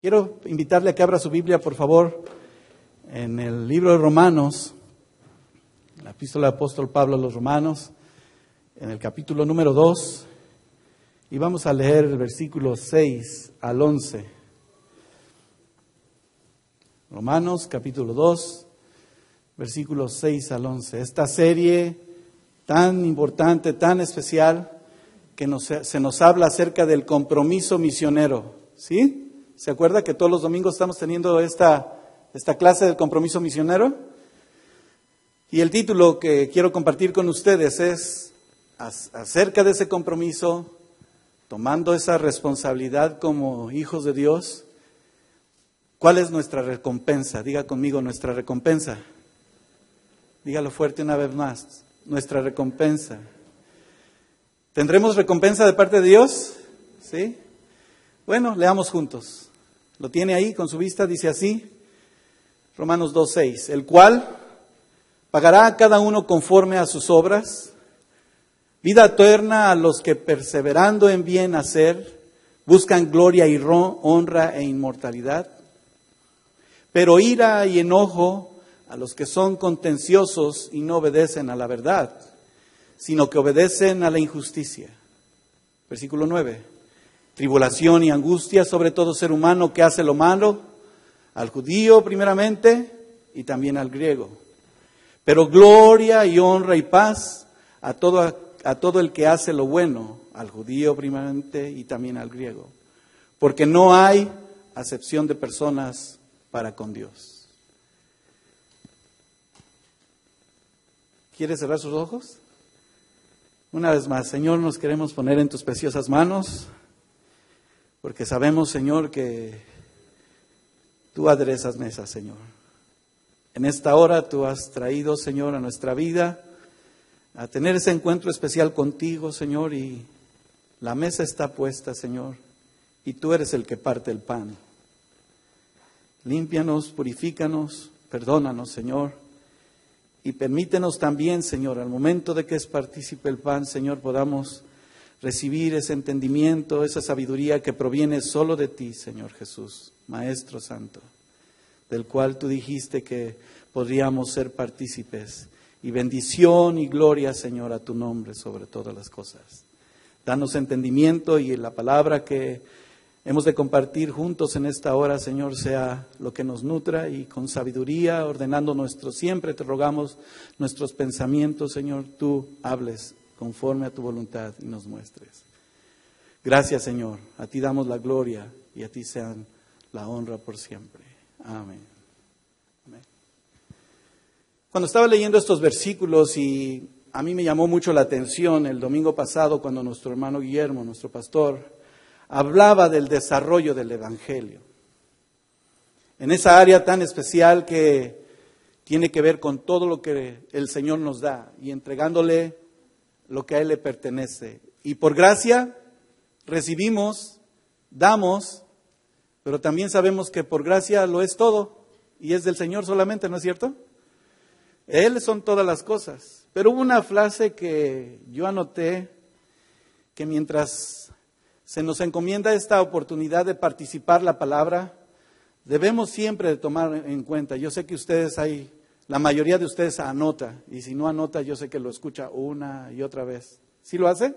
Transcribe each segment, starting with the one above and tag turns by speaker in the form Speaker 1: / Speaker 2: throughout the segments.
Speaker 1: Quiero invitarle a que abra su Biblia, por favor, en el libro de Romanos, la epístola del apóstol Pablo a los Romanos, en el capítulo número 2, y vamos a leer el versículo 6 al 11. Romanos, capítulo 2, versículos 6 al 11. Esta serie tan importante, tan especial, que se nos habla acerca del compromiso misionero, ¿sí? ¿Se acuerda que todos los domingos estamos teniendo esta clase del compromiso misionero? Y el título que quiero compartir con ustedes es acerca de ese compromiso, tomando esa responsabilidad como hijos de Dios. ¿Cuál es nuestra recompensa? Diga conmigo, nuestra recompensa. Dígalo fuerte una vez más, nuestra recompensa. ¿Tendremos recompensa de parte de Dios? ¿Sí? Bueno, leamos juntos. Lo tiene ahí con su vista, dice así, Romanos 2:6, el cual pagará a cada uno conforme a sus obras, vida eterna a los que perseverando en bien hacer, buscan gloria y honra e inmortalidad, pero ira y enojo a los que son contenciosos y no obedecen a la verdad, sino que obedecen a la injusticia. Versículo 9. Tribulación y angustia sobre todo ser humano que hace lo malo, al judío primeramente y también al griego. Pero gloria y honra y paz a todo el que hace lo bueno, al judío primeramente y también al griego. Porque no hay acepción de personas para con Dios. ¿Quiere cerrar sus ojos? Una vez más, Señor, nos queremos poner en tus preciosas manos. Porque sabemos, Señor, que tú aderezas mesas, Señor. En esta hora tú has traído, Señor, a nuestra vida a tener ese encuentro especial contigo, Señor, y la mesa está puesta, Señor, y tú eres el que parte el pan. Límpianos, purifícanos, perdónanos, Señor, y permítenos también, Señor, al momento de que es partícipe el pan, Señor, podamos recibir ese entendimiento, esa sabiduría que proviene solo de ti, Señor Jesús, Maestro Santo, del cual tú dijiste que podríamos ser partícipes. Y bendición y gloria, Señor, a tu nombre sobre todas las cosas. Danos entendimiento y la palabra que hemos de compartir juntos en esta hora, Señor, sea lo que nos nutra y con sabiduría, ordenando siempre te rogamos nuestros pensamientos, Señor, tú hables conforme a tu voluntad y nos muestres. Gracias, Señor. A ti damos la gloria y a ti sean la honra por siempre. Amén. Amén. Cuando estaba leyendo estos versículos, y a mí me llamó mucho la atención el domingo pasado cuando nuestro hermano Guillermo, nuestro pastor, hablaba del desarrollo del Evangelio. En esa área tan especial que tiene que ver con todo lo que el Señor nos da y entregándole lo que a Él le pertenece. Y por gracia recibimos, damos, pero también sabemos que por gracia lo es todo y es del Señor solamente, ¿no es cierto? Él son todas las cosas. Pero hubo una frase que yo anoté, que mientras se nos encomienda esta oportunidad de participar la palabra, debemos siempre de tomar en cuenta. Yo sé que la mayoría de ustedes anota, y si no anota, yo sé que lo escucha una y otra vez. ¿Sí lo hace?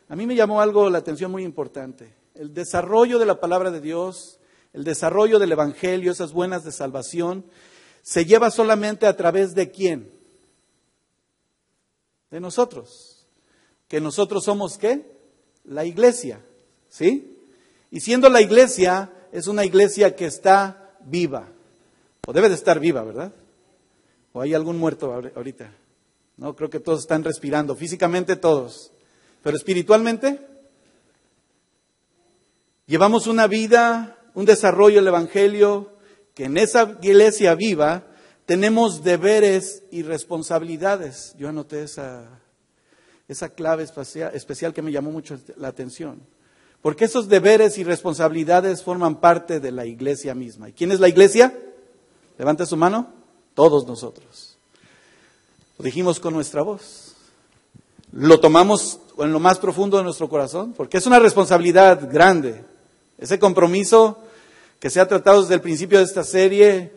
Speaker 1: A mí me llamó la atención muy importante. El desarrollo de la palabra de Dios, el desarrollo del Evangelio, esas buenas de salvación, se lleva solamente a través de ¿quién? De nosotros. Que nosotros somos ¿qué? La iglesia, ¿sí? Y siendo la iglesia, es una iglesia que está viva, o debe de estar viva, ¿verdad? ¿O hay algún muerto ahorita? No, creo que todos están respirando, físicamente todos. Pero espiritualmente, llevamos una vida, un desarrollo del Evangelio, que en esa iglesia viva tenemos deberes y responsabilidades. Yo anoté esa clave especial que me llamó mucho la atención. Porque esos deberes y responsabilidades forman parte de la iglesia misma. ¿Y quién es la iglesia? Levante su mano. Todos nosotros. Lo dijimos con nuestra voz. Lo tomamos en lo más profundo de nuestro corazón, porque es una responsabilidad grande. Ese compromiso que se ha tratado desde el principio de esta serie,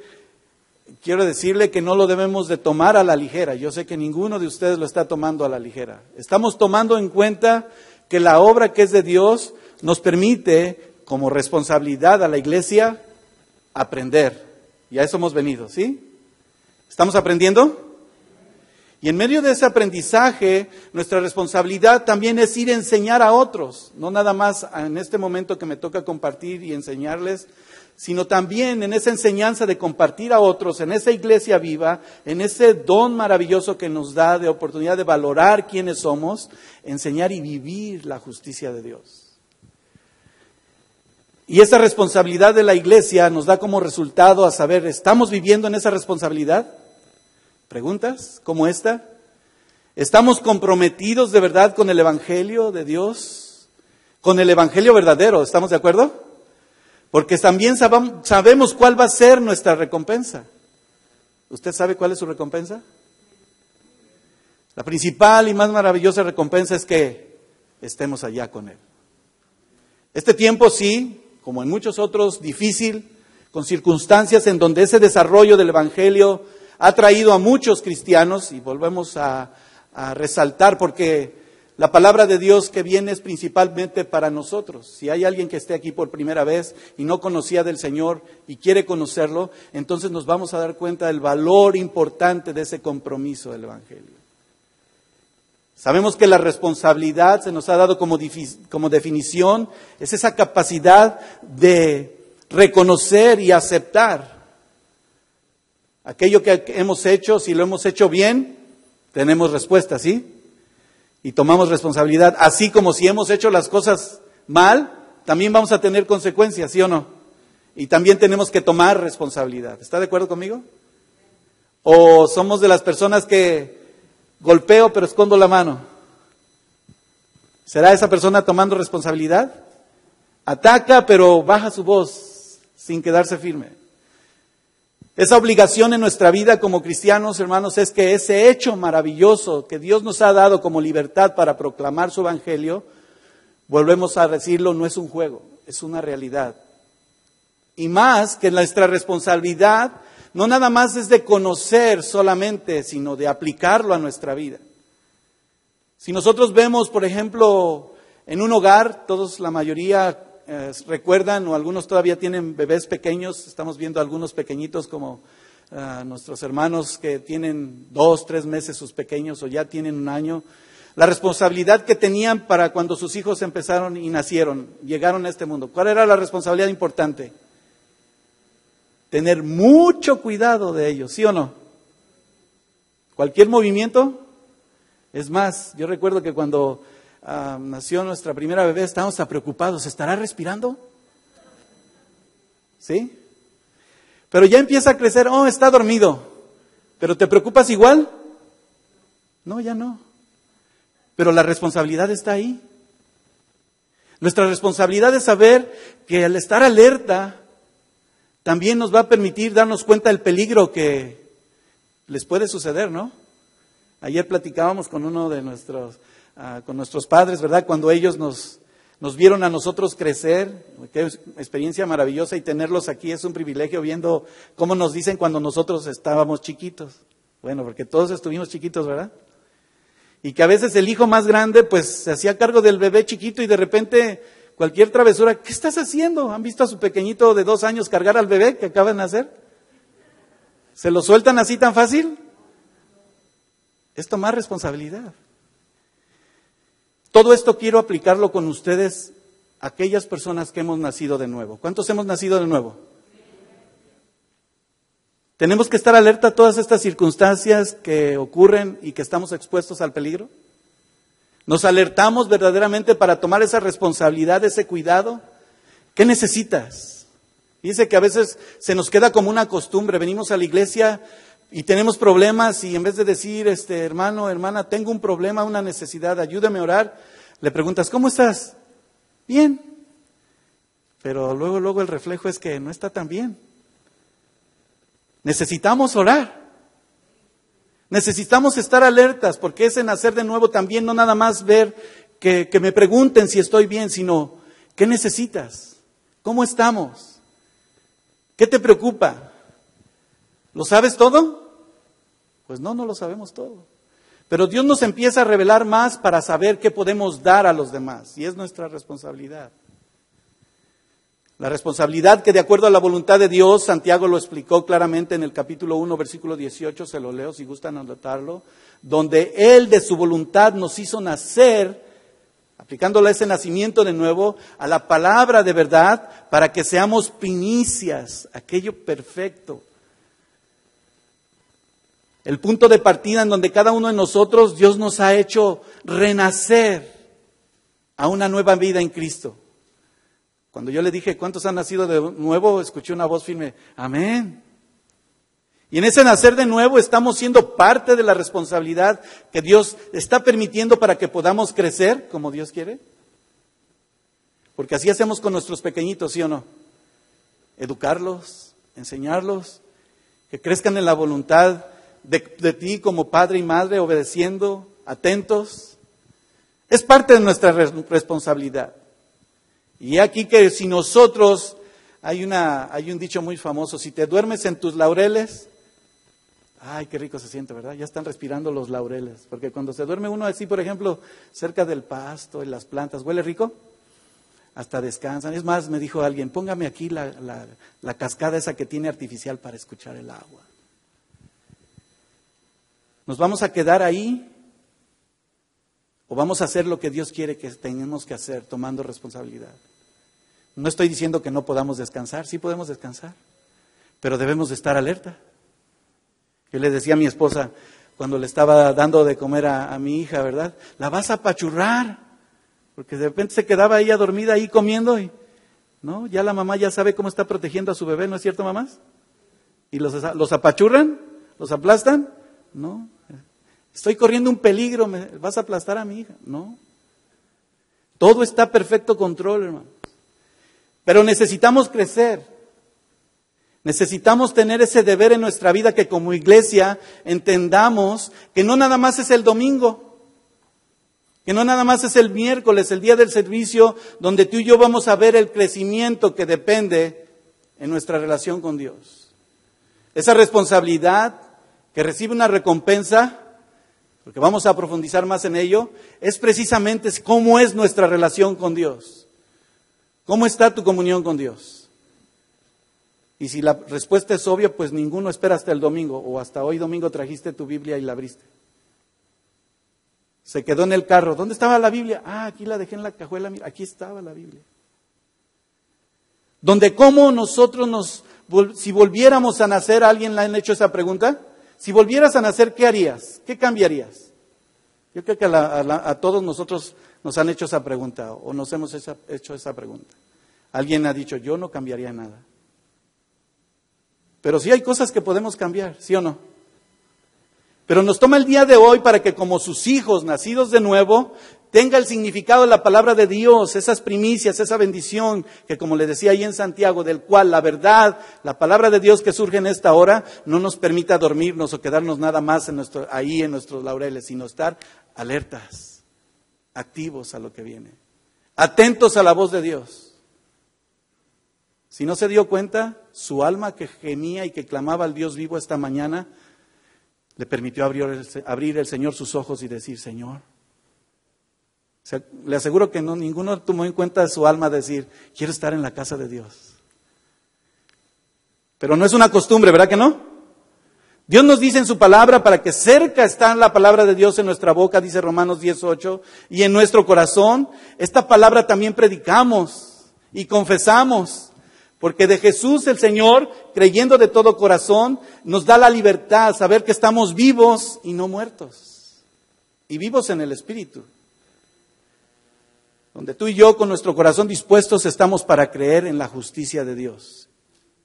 Speaker 1: quiero decirle que no lo debemos de tomar a la ligera. Yo sé que ninguno de ustedes lo está tomando a la ligera. Estamos tomando en cuenta que la obra que es de Dios nos permite, como responsabilidad a la iglesia, aprender. Y a eso hemos venido, ¿sí? ¿Estamos aprendiendo? Y en medio de ese aprendizaje, nuestra responsabilidad también es ir a enseñar a otros. No nada más en este momento que me toca compartir y enseñarles, sino también en esa enseñanza de compartir a otros, en esa iglesia viva, en ese don maravilloso que nos da de oportunidad de valorar quiénes somos, enseñar y vivir la justicia de Dios. Y esa responsabilidad de la iglesia nos da como resultado a saber, ¿estamos viviendo en esa responsabilidad? ¿Preguntas como esta? ¿Estamos comprometidos de verdad con el Evangelio de Dios? Con el Evangelio verdadero, ¿estamos de acuerdo? Porque también sabemos cuál va a ser nuestra recompensa. ¿Usted sabe cuál es su recompensa? La principal y más maravillosa recompensa es que estemos allá con Él. Este tiempo sí, como en muchos otros, difícil, con circunstancias en donde ese desarrollo del Evangelio ha traído a muchos cristianos, y volvemos a resaltar porque la palabra de Dios que viene es principalmente para nosotros. Si hay alguien que esté aquí por primera vez y no conocía del Señor y quiere conocerlo, entonces nos vamos a dar cuenta del valor importante de ese compromiso del Evangelio. Sabemos que la responsabilidad se nos ha dado como definición, es esa capacidad de reconocer y aceptar aquello que hemos hecho. Si lo hemos hecho bien, tenemos respuesta, ¿sí? Y tomamos responsabilidad, así como si hemos hecho las cosas mal, también vamos a tener consecuencias, ¿sí o no? Y también tenemos que tomar responsabilidad. ¿Está de acuerdo conmigo? ¿O somos de las personas que golpeo pero escondo la mano? ¿Será esa persona tomando responsabilidad? Ataca pero baja su voz sin quedarse firme. Esa obligación en nuestra vida como cristianos, hermanos, es que ese hecho maravilloso que Dios nos ha dado como libertad para proclamar su Evangelio, volvemos a decirlo, no es un juego, es una realidad. Y más que nuestra responsabilidad, no nada más es de conocer solamente, sino de aplicarlo a nuestra vida. Si nosotros vemos, por ejemplo, en un hogar, todos, la mayoría recuerdan, o algunos todavía tienen bebés pequeños, estamos viendo algunos pequeñitos como nuestros hermanos que tienen 2, 3 meses sus pequeños o ya tienen 1 año, la responsabilidad que tenían para cuando sus hijos empezaron y nacieron, llegaron a este mundo. ¿Cuál era la responsabilidad importante? Tener mucho cuidado de ellos, ¿sí o no? Cualquier movimiento, es más, yo recuerdo que cuando nació nuestra primera bebé, estábamos tan preocupados, ¿estará respirando? ¿Sí? Pero ya empieza a crecer, está dormido, ¿pero te preocupas igual? No, ya no. Pero la responsabilidad está ahí. Nuestra responsabilidad es saber que al estar alerta, también nos va a permitir darnos cuenta del peligro que les puede suceder, ¿no? Ayer platicábamos con uno de con nuestros padres, ¿verdad? Cuando ellos nos vieron a nosotros crecer, qué experiencia maravillosa, y tenerlos aquí es un privilegio viendo cómo nos dicen cuando nosotros estábamos chiquitos. Bueno, porque todos estuvimos chiquitos, ¿verdad? Y que a veces el hijo más grande pues se hacía cargo del bebé chiquito y de repente cualquier travesura, ¿qué estás haciendo? ¿Han visto a su pequeñito de 2 años cargar al bebé que acaba de nacer? ¿Se lo sueltan así tan fácil? Es tomar responsabilidad. Todo esto quiero aplicarlo con ustedes, aquellas personas que hemos nacido de nuevo. ¿Cuántos hemos nacido de nuevo? ¿Tenemos que estar alerta a todas estas circunstancias que ocurren y que estamos expuestos al peligro? ¿Nos alertamos verdaderamente para tomar esa responsabilidad, ese cuidado? ¿Qué necesitas? Dice que a veces se nos queda como una costumbre, venimos a la iglesia y tenemos problemas y en vez de decir, hermano, hermana, tengo un problema, una necesidad, ayúdame a orar, le preguntas, ¿cómo estás? Bien. Pero luego el reflejo es que no está tan bien. Necesitamos orar. Necesitamos estar alertas porque ese nacer de nuevo también no nada más ver que me pregunten si estoy bien, sino ¿qué necesitas? ¿Cómo estamos? ¿Qué te preocupa? ¿Lo sabes todo? Pues no lo sabemos todo. Pero Dios nos empieza a revelar más para saber qué podemos dar a los demás. Y es nuestra responsabilidad. La responsabilidad que de acuerdo a la voluntad de Dios, Santiago lo explicó claramente en el capítulo 1, versículo 18, se lo leo si gustan anotarlo, donde Él de su voluntad nos hizo nacer, aplicándole ese nacimiento de nuevo a la palabra de verdad, para que seamos primicias, aquello perfecto. El punto de partida en donde cada uno de nosotros, Dios nos ha hecho renacer a una nueva vida en Cristo. Cuando yo le dije, ¿cuántos han nacido de nuevo? Escuché una voz firme, amén. Y en ese nacer de nuevo estamos siendo parte de la responsabilidad que Dios está permitiendo para que podamos crecer como Dios quiere. Porque así hacemos con nuestros pequeñitos, ¿sí o no? Educarlos, enseñarlos, que crezcan en la voluntad de ti como padre y madre, obedeciendo, atentos. Es parte de nuestra responsabilidad. Y aquí que si nosotros, hay un dicho muy famoso, si te duermes en tus laureles, ay, qué rico se siente, ¿verdad? Ya están respirando los laureles, porque cuando se duerme uno así, por ejemplo, cerca del pasto y las plantas, ¿huele rico? Hasta descansan. Es más, me dijo alguien, póngame aquí la cascada esa que tiene artificial para escuchar el agua. ¿Nos vamos a quedar ahí? ¿O vamos a hacer lo que Dios quiere que tengamos que hacer, tomando responsabilidad? No estoy diciendo que no podamos descansar, sí podemos descansar, pero debemos de estar alerta. Yo le decía a mi esposa, cuando le estaba dando de comer a mi hija, ¿verdad? La vas a apachurrar, porque de repente se quedaba ella dormida ahí comiendo y, ¿no? Ya la mamá ya sabe cómo está protegiendo a su bebé, ¿no es cierto, mamás? ¿Y los apachurran? ¿Los aplastan? No. Estoy corriendo un peligro, ¿me vas a aplastar a mi hija? No. Todo está a perfecto control, hermano. Pero necesitamos crecer. Necesitamos tener ese deber en nuestra vida que como iglesia entendamos que no nada más es el domingo, que no nada más es el miércoles, el día del servicio, donde tú y yo vamos a ver el crecimiento que depende en nuestra relación con Dios. Esa responsabilidad que recibe una recompensa, porque vamos a profundizar más en ello, es precisamente cómo es nuestra relación con Dios. ¿Cómo está tu comunión con Dios? Y si la respuesta es obvia, pues ninguno espera hasta el domingo, o hasta hoy domingo trajiste tu Biblia y la abriste. Se quedó en el carro. ¿Dónde estaba la Biblia? Aquí la dejé en la cajuela, mira, aquí estaba la Biblia. Donde cómo nosotros si volviéramos a nacer, ¿a alguien le han hecho esa pregunta? Si volvieras a nacer, ¿qué harías? ¿Qué cambiarías? Yo creo que a todos nosotros nos han hecho esa pregunta o nos hemos hecho esa pregunta. Alguien ha dicho, yo no cambiaría nada. Pero sí hay cosas que podemos cambiar, ¿sí o no? Pero nos toma el día de hoy para que como sus hijos nacidos de nuevo, tenga el significado de la palabra de Dios, esas primicias, esa bendición que como le decía ahí en Santiago, del cual la verdad, la palabra de Dios que surge en esta hora, no nos permita dormirnos o quedarnos nada más ahí en nuestros laureles, sino estar alertas, activos a lo que viene, atentos a la voz de Dios. Si no se dio cuenta, su alma que gemía y que clamaba al Dios vivo esta mañana, le permitió abrir el Señor sus ojos y decir, Señor. Le aseguro que ninguno tomó en cuenta su alma decir, quiero estar en la casa de Dios. Pero no es una costumbre, ¿verdad que no? Dios nos dice en su palabra, para que cerca está la palabra de Dios en nuestra boca, dice Romanos 10:8, y en nuestro corazón, esta palabra también predicamos y confesamos. Porque de Jesús el Señor, creyendo de todo corazón, nos da la libertad, saber que estamos vivos y no muertos. Y vivos en el Espíritu. Donde tú y yo con nuestro corazón dispuestos estamos para creer en la justicia de Dios.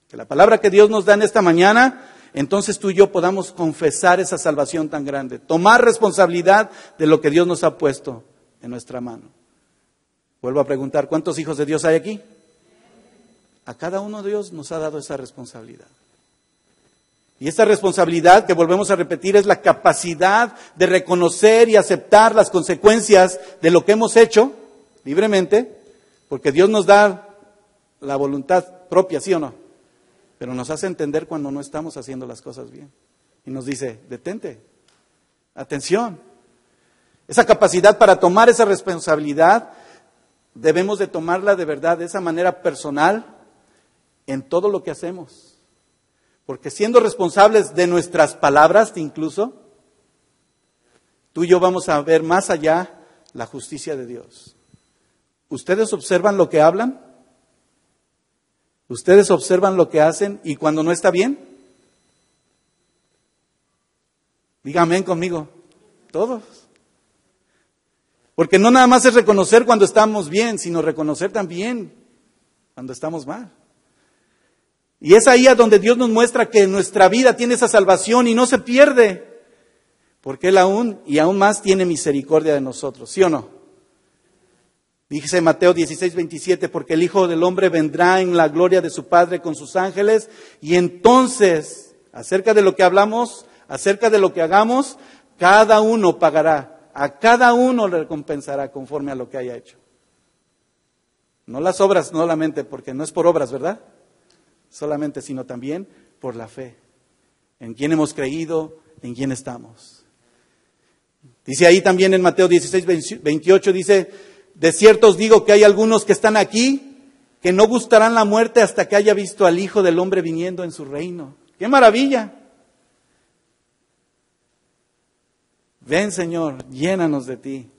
Speaker 1: Que la palabra que Dios nos da en esta mañana, entonces tú y yo podamos confesar esa salvación tan grande. Tomar responsabilidad de lo que Dios nos ha puesto en nuestra mano. Vuelvo a preguntar, ¿cuántos hijos de Dios hay aquí? A cada uno de Dios nos ha dado esa responsabilidad. Y esta responsabilidad, que volvemos a repetir, es la capacidad de reconocer y aceptar las consecuencias de lo que hemos hecho libremente, porque Dios nos da la voluntad propia, ¿sí o no? pero nos hace entender cuando no estamos haciendo las cosas bien. Y nos dice, detente, atención. Esa capacidad para tomar esa responsabilidad, debemos de tomarla de verdad, de esa manera personal, en todo lo que hacemos. Porque siendo responsables de nuestras palabras, incluso, tú y yo vamos a ver más allá la justicia de Dios. ¿Ustedes observan lo que hablan? ¿Ustedes observan lo que hacen y cuando no está bien? Díganme conmigo, todos. Porque no nada más es reconocer cuando estamos bien, sino reconocer también cuando estamos mal. Y es ahí a donde Dios nos muestra que nuestra vida tiene esa salvación y no se pierde. Porque Él aún y aún más tiene misericordia de nosotros, ¿sí o no? Dice Mateo 16:27, porque el Hijo del Hombre vendrá en la gloria de su Padre con sus ángeles, y entonces, acerca de lo que hablamos, acerca de lo que hagamos, cada uno pagará, a cada uno le recompensará conforme a lo que haya hecho. No las obras solamente, porque no es por obras, ¿verdad? Solamente, sino también por la fe, en quién hemos creído, en quién estamos. Dice ahí también en Mateo 16:28, dice, de cierto os digo que hay algunos que están aquí que no gustarán la muerte hasta que haya visto al Hijo del Hombre viniendo en su reino. ¡Qué maravilla! Ven, Señor, llénanos de ti.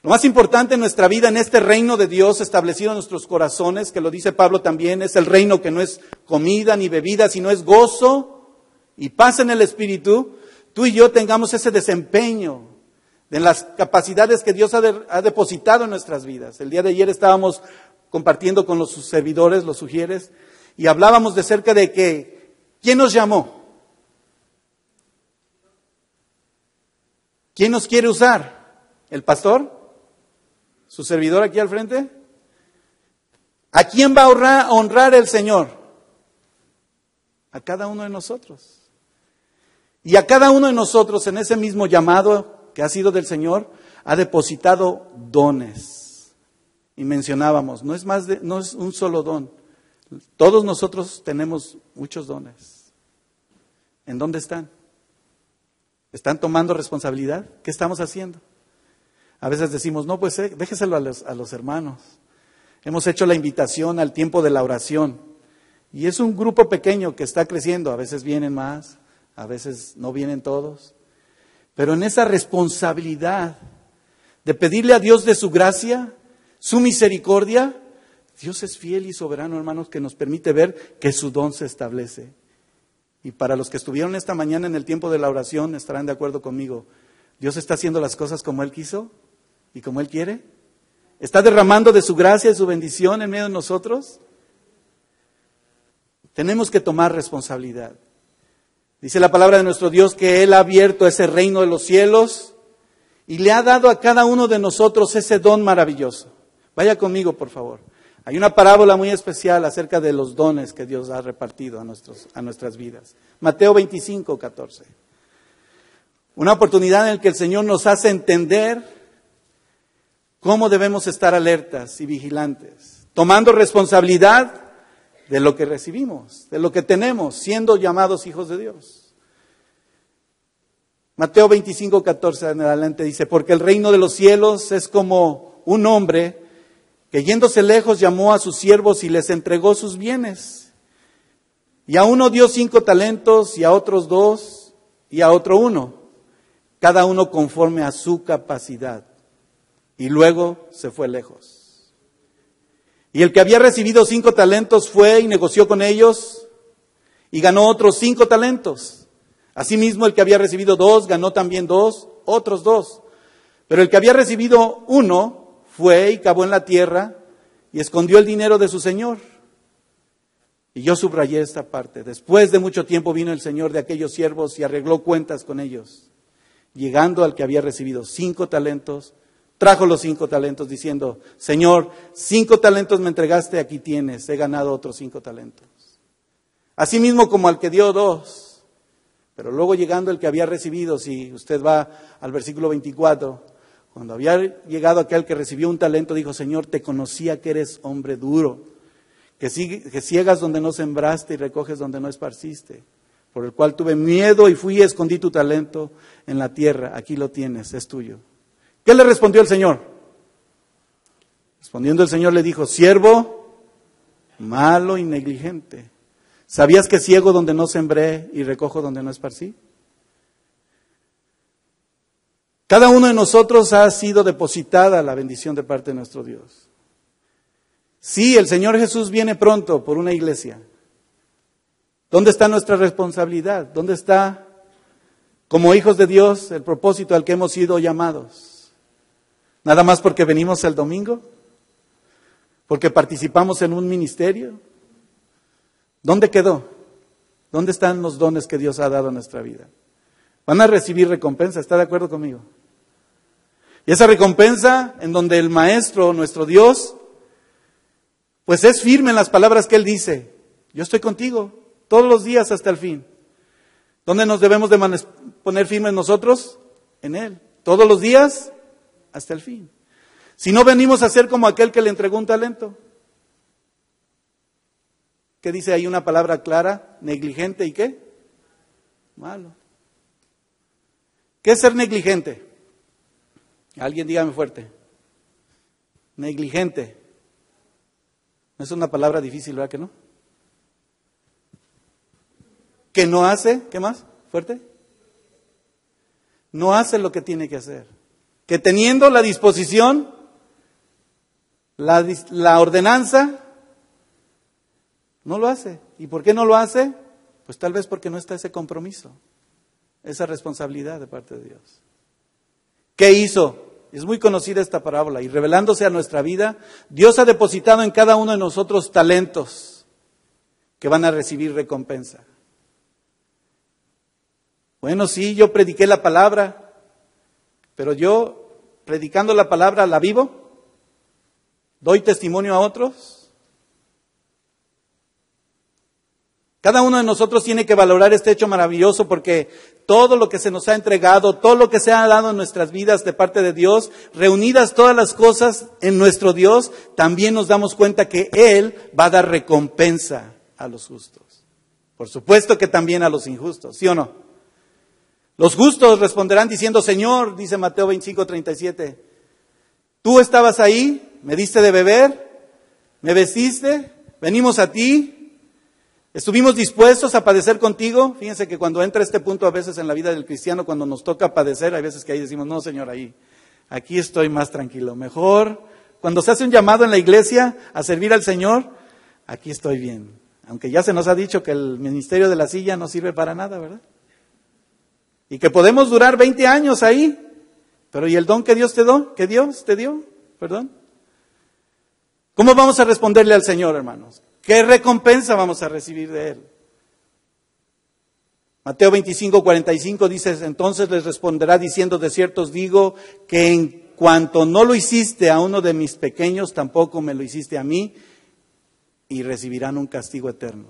Speaker 1: Lo más importante en nuestra vida, en este reino de Dios establecido en nuestros corazones, que lo dice Pablo también, es el reino que no es comida ni bebida, sino es gozo y paz en el Espíritu. Tú y yo tengamos ese desempeño de las capacidades que Dios ha depositado en nuestras vidas. El día de ayer estábamos compartiendo con los servidores, los sugieres, y hablábamos de cerca de que, ¿quién nos llamó? ¿Quién nos quiere usar? ¿El pastor? ¿Su servidor aquí al frente? ¿A quién va a honrar el Señor? A cada uno de nosotros. Y a cada uno de nosotros en ese mismo llamado que ha sido del Señor, ha depositado dones. Y mencionábamos, no es un solo don. Todos nosotros tenemos muchos dones. ¿En dónde están? ¿Están tomando responsabilidad? ¿Qué estamos haciendo? A veces decimos, no, pues déjeselo a los hermanos. Hemos hecho la invitación al tiempo de la oración. Y es un grupo pequeño que está creciendo. A veces vienen más, a veces no vienen todos. Pero en esa responsabilidad de pedirle a Dios de su gracia, su misericordia, Dios es fiel y soberano, hermanos, que nos permite ver que su don se establece. Y para los que estuvieron esta mañana en el tiempo de la oración, estarán de acuerdo conmigo. ¿Dios está haciendo las cosas como Él quiso y como Él quiere? ¿Está derramando de su gracia y su bendición en medio de nosotros? Tenemos que tomar responsabilidad. Dice la palabra de nuestro Dios que Él ha abierto ese reino de los cielos y le ha dado a cada uno de nosotros ese don maravilloso. Vaya conmigo, por favor. Hay una parábola muy especial acerca de los dones que Dios ha repartido a nuestras vidas. Mateo 25:14. Una oportunidad en la que el Señor nos hace entender cómo debemos estar alertas y vigilantes, tomando responsabilidad de lo que recibimos, de lo que tenemos, siendo llamados hijos de Dios. Mateo 25:14 en adelante dice, porque el reino de los cielos es como un hombre que yéndose lejos llamó a sus siervos y les entregó sus bienes. Y a uno dio 5 talentos, y a otros 2, y a otro 1, cada uno conforme a su capacidad. Y luego se fue lejos. Y el que había recibido 5 talentos fue y negoció con ellos y ganó otros 5 talentos. Asimismo, el que había recibido 2 ganó también 2, otros 2. Pero el que había recibido 1 fue y cavó en la tierra y escondió el dinero de su señor. Y yo subrayé esta parte. Después de mucho tiempo vino el señor de aquellos siervos y arregló cuentas con ellos. Llegando al que había recibido 5 talentos, trajo los 5 talentos diciendo, Señor, 5 talentos me entregaste, aquí tienes, he ganado otros 5 talentos. Asimismo como al que dio 2. Pero luego llegando el que había recibido, si usted va al versículo 24, cuando había llegado aquel que recibió un talento, dijo, Señor, te conocía que eres hombre duro, que ciegas donde no sembraste y recoges donde no esparciste, por el cual tuve miedo y fui y escondí tu talento en la tierra. Aquí lo tienes, es tuyo. ¿Qué le respondió el Señor? Respondiendo el Señor le dijo, siervo malo y negligente. ¿Sabías que ciego donde no sembré y recojo donde no esparcí? Cada uno de nosotros ha sido depositada la bendición de parte de nuestro Dios. Sí, el Señor Jesús viene pronto por una iglesia. ¿Dónde está nuestra responsabilidad? ¿Dónde está, como hijos de Dios, el propósito al que hemos sido llamados? ¿Nada más porque venimos el domingo? ¿Porque participamos en un ministerio? ¿Dónde quedó? ¿Dónde están los dones que Dios ha dado a nuestra vida? Van a recibir recompensa, ¿está de acuerdo conmigo? Y esa recompensa en donde el Maestro, nuestro Dios, pues es firme en las palabras que Él dice. Yo estoy contigo todos los días hasta el fin. ¿Dónde nos debemos de poner firmes nosotros? En Él. Todos los días hasta el fin. Si no venimos a ser como aquel que le entregó un talento. ¿Qué dice ahí una palabra clara? Negligente y ¿qué? Malo. ¿Qué es ser negligente? Alguien dígame fuerte. Negligente. ¿No es una palabra difícil, verdad que no? ¿Que no hace? ¿Qué más? ¿Fuerte? No hace lo que tiene que hacer. Que teniendo la disposición, la ordenanza, no lo hace. ¿Y por qué no lo hace? Pues tal vez porque no está ese compromiso, esa responsabilidad de parte de Dios. ¿Qué hizo? Es muy conocida esta parábola y revelándose a nuestra vida, Dios ha depositado en cada uno de nosotros talentos que van a recibir recompensa. Bueno, sí, yo prediqué la palabra, pero yo, predicando la palabra, ¿la vivo? ¿Doy testimonio a otros? Cada uno de nosotros tiene que valorar este hecho maravilloso porque todo lo que se nos ha entregado, todo lo que se ha dado en nuestras vidas de parte de Dios, reunidas todas las cosas en nuestro Dios, también nos damos cuenta que Él va a dar recompensa a los justos. Por supuesto que también a los injustos, ¿sí o no? Los justos responderán diciendo, Señor, dice Mateo 25:37, tú estabas ahí, me diste de beber, me vestiste, venimos a ti. ¿Estuvimos dispuestos a padecer contigo? Fíjense que cuando entra este punto a veces en la vida del cristiano, cuando nos toca padecer, hay veces que ahí decimos, no Señor, aquí estoy más tranquilo. Mejor, cuando se hace un llamado en la iglesia a servir al Señor, aquí estoy bien. Aunque ya se nos ha dicho que el ministerio de la silla no sirve para nada, ¿verdad? Y que podemos durar 20 años ahí. Pero ¿y el don que Dios te dio? ¿Que Dios te dio? Perdón. ¿Cómo vamos a responderle al Señor, hermanos? ¿Qué recompensa vamos a recibir de Él? Mateo 25:45 dice, entonces les responderá diciendo, de cierto os digo que en cuanto no lo hiciste a uno de mis pequeños, tampoco me lo hiciste a mí, y recibirán un castigo eterno.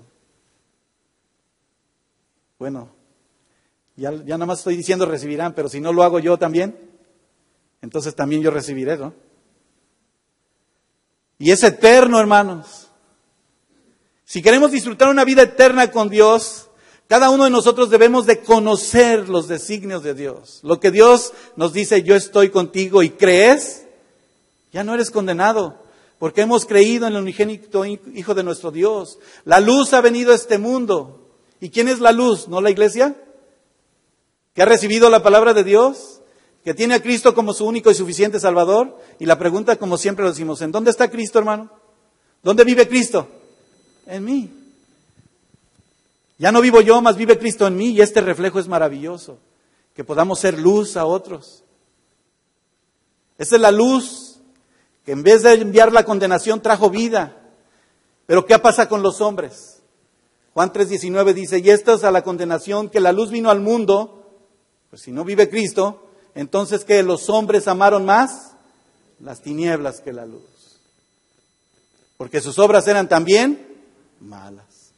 Speaker 1: Bueno, ya nada más estoy diciendo recibirán, pero si no lo hago yo también, entonces también yo recibiré, ¿no? Y es eterno, hermanos. Si queremos disfrutar una vida eterna con Dios, cada uno de nosotros debemos de conocer los designios de Dios. Lo que Dios nos dice, yo estoy contigo y crees, ya no eres condenado, porque hemos creído en el unigénito Hijo de nuestro Dios. La luz ha venido a este mundo. ¿Y quién es la luz? ¿No la iglesia? ¿Que ha recibido la palabra de Dios? ¿Que tiene a Cristo como su único y suficiente Salvador? Y la pregunta, como siempre lo decimos, ¿en dónde está Cristo, hermano? ¿Dónde vive Cristo? En mí. Ya no vivo yo, más vive Cristo en mí, y este reflejo es maravilloso, que podamos ser luz a otros. Esa es la luz que en vez de enviar la condenación trajo vida. Pero ¿qué pasa con los hombres? Juan 3:19 dice, y esta es a la condenación, que la luz vino al mundo, pues si no vive Cristo, entonces que los hombres amaron más las tinieblas que la luz, porque sus obras eran también malas.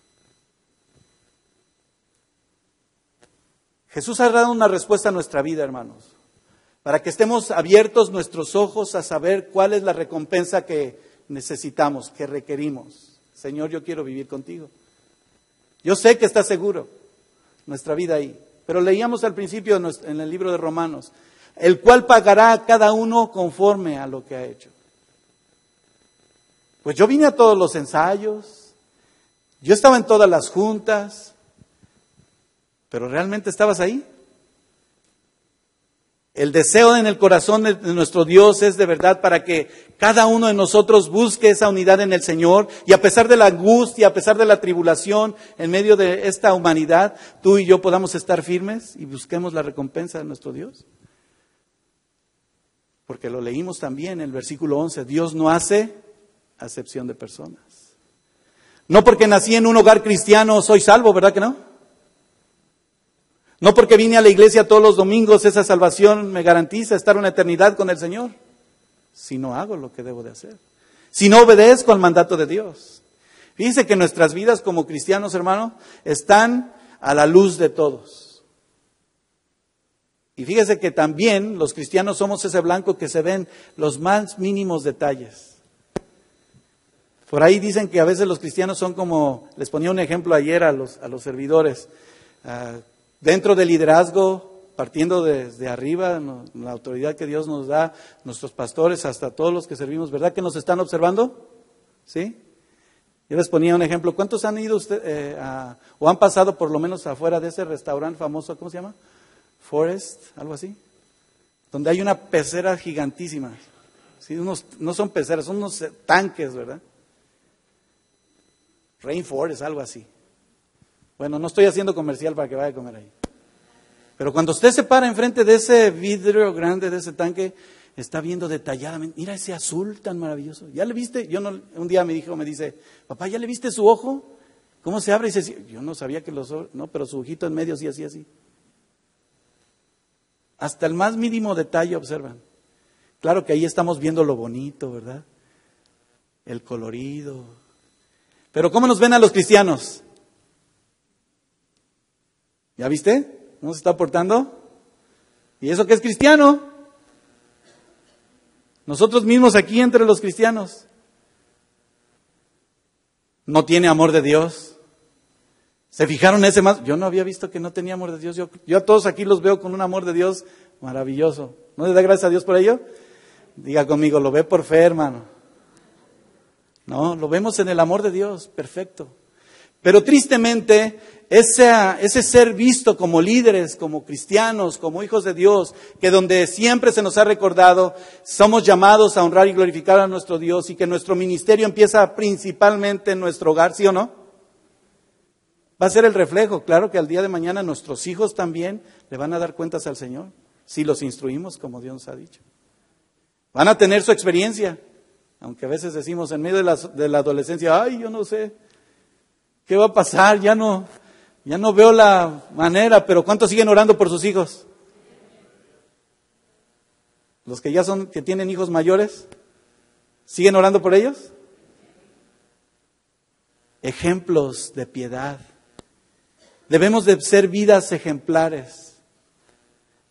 Speaker 1: Jesús ha dado una respuesta a nuestra vida, hermanos, para que estemos abiertos nuestros ojos a saber cuál es la recompensa que necesitamos, que requerimos. Señor, yo quiero vivir contigo. Yo sé que está seguro nuestra vida ahí. Pero leíamos al principio en el libro de Romanos, el cual pagará a cada uno conforme a lo que ha hecho. Pues yo vine a todos los ensayos, yo estaba en todas las juntas, pero ¿realmente estabas ahí? El deseo en el corazón de nuestro Dios es de verdad para que cada uno de nosotros busque esa unidad en el Señor y a pesar de la angustia, a pesar de la tribulación en medio de esta humanidad, tú y yo podamos estar firmes y busquemos la recompensa de nuestro Dios. Porque lo leímos también en el versículo 11, Dios no hace acepción de personas. No porque nací en un hogar cristiano soy salvo, ¿verdad que no? No porque vine a la iglesia todos los domingos, esa salvación me garantiza estar una eternidad con el Señor. Si no hago lo que debo de hacer. Si no obedezco al mandato de Dios. Fíjense que nuestras vidas como cristianos, hermano, están a la luz de todos. Y fíjese que también los cristianos somos ese blanco que se ven los más mínimos detalles. Por ahí dicen que a veces los cristianos son como, les ponía un ejemplo ayer a los servidores, dentro del liderazgo, partiendo desde arriba, la autoridad que Dios nos da, nuestros pastores, hasta todos los que servimos, ¿verdad que nos están observando? ¿Sí? Yo les ponía un ejemplo. ¿Cuántos han ido o han pasado por lo menos afuera de ese restaurante famoso, ¿cómo se llama? Forest, algo así. Donde hay una pecera gigantísima. ¿Sí? No son peceras, son unos tanques, ¿verdad? Rainforest, algo así. Bueno, no estoy haciendo comercial para que vaya a comer ahí. Pero cuando usted se para enfrente de ese vidrio grande, de ese tanque, está viendo detalladamente, mira ese azul tan maravilloso. ¿Ya le viste? Un día mi hijo me dice, papá, ¿ya le viste su ojo? ¿Cómo se abre? Y dice, yo no sabía que los ojos, no, pero su ojito en medio sí, así. Hasta el más mínimo detalle observan. Claro que ahí estamos viendo lo bonito, ¿verdad? El colorido. Pero ¿cómo nos ven a los cristianos? ¿Ya viste? ¿Cómo se está portando? ¿Y eso qué es cristiano? Nosotros mismos aquí entre los cristianos. No tiene amor de Dios. ¿Se fijaron ese más? Yo no había visto que no tenía amor de Dios. Yo a todos aquí los veo con un amor de Dios maravilloso. ¿No le da gracias a Dios por ello? Diga conmigo, lo ve por fe, hermano. No, lo vemos en el amor de Dios, perfecto. Pero tristemente, ese ser visto como líderes, como cristianos, como hijos de Dios, que donde siempre se nos ha recordado, somos llamados a honrar y glorificar a nuestro Dios y que nuestro ministerio empieza principalmente en nuestro hogar, ¿sí o no? Va a ser el reflejo, claro que al día de mañana nuestros hijos también le van a dar cuentas al Señor, si los instruimos como Dios nos ha dicho. Van a tener su experiencia, aunque a veces decimos en medio de la adolescencia, ay, yo no sé. ¿Qué va a pasar? Ya no veo la manera, pero ¿cuántos siguen orando por sus hijos? Los que tienen hijos mayores, ¿siguen orando por ellos? Ejemplos de piedad. Debemos de ser vidas ejemplares.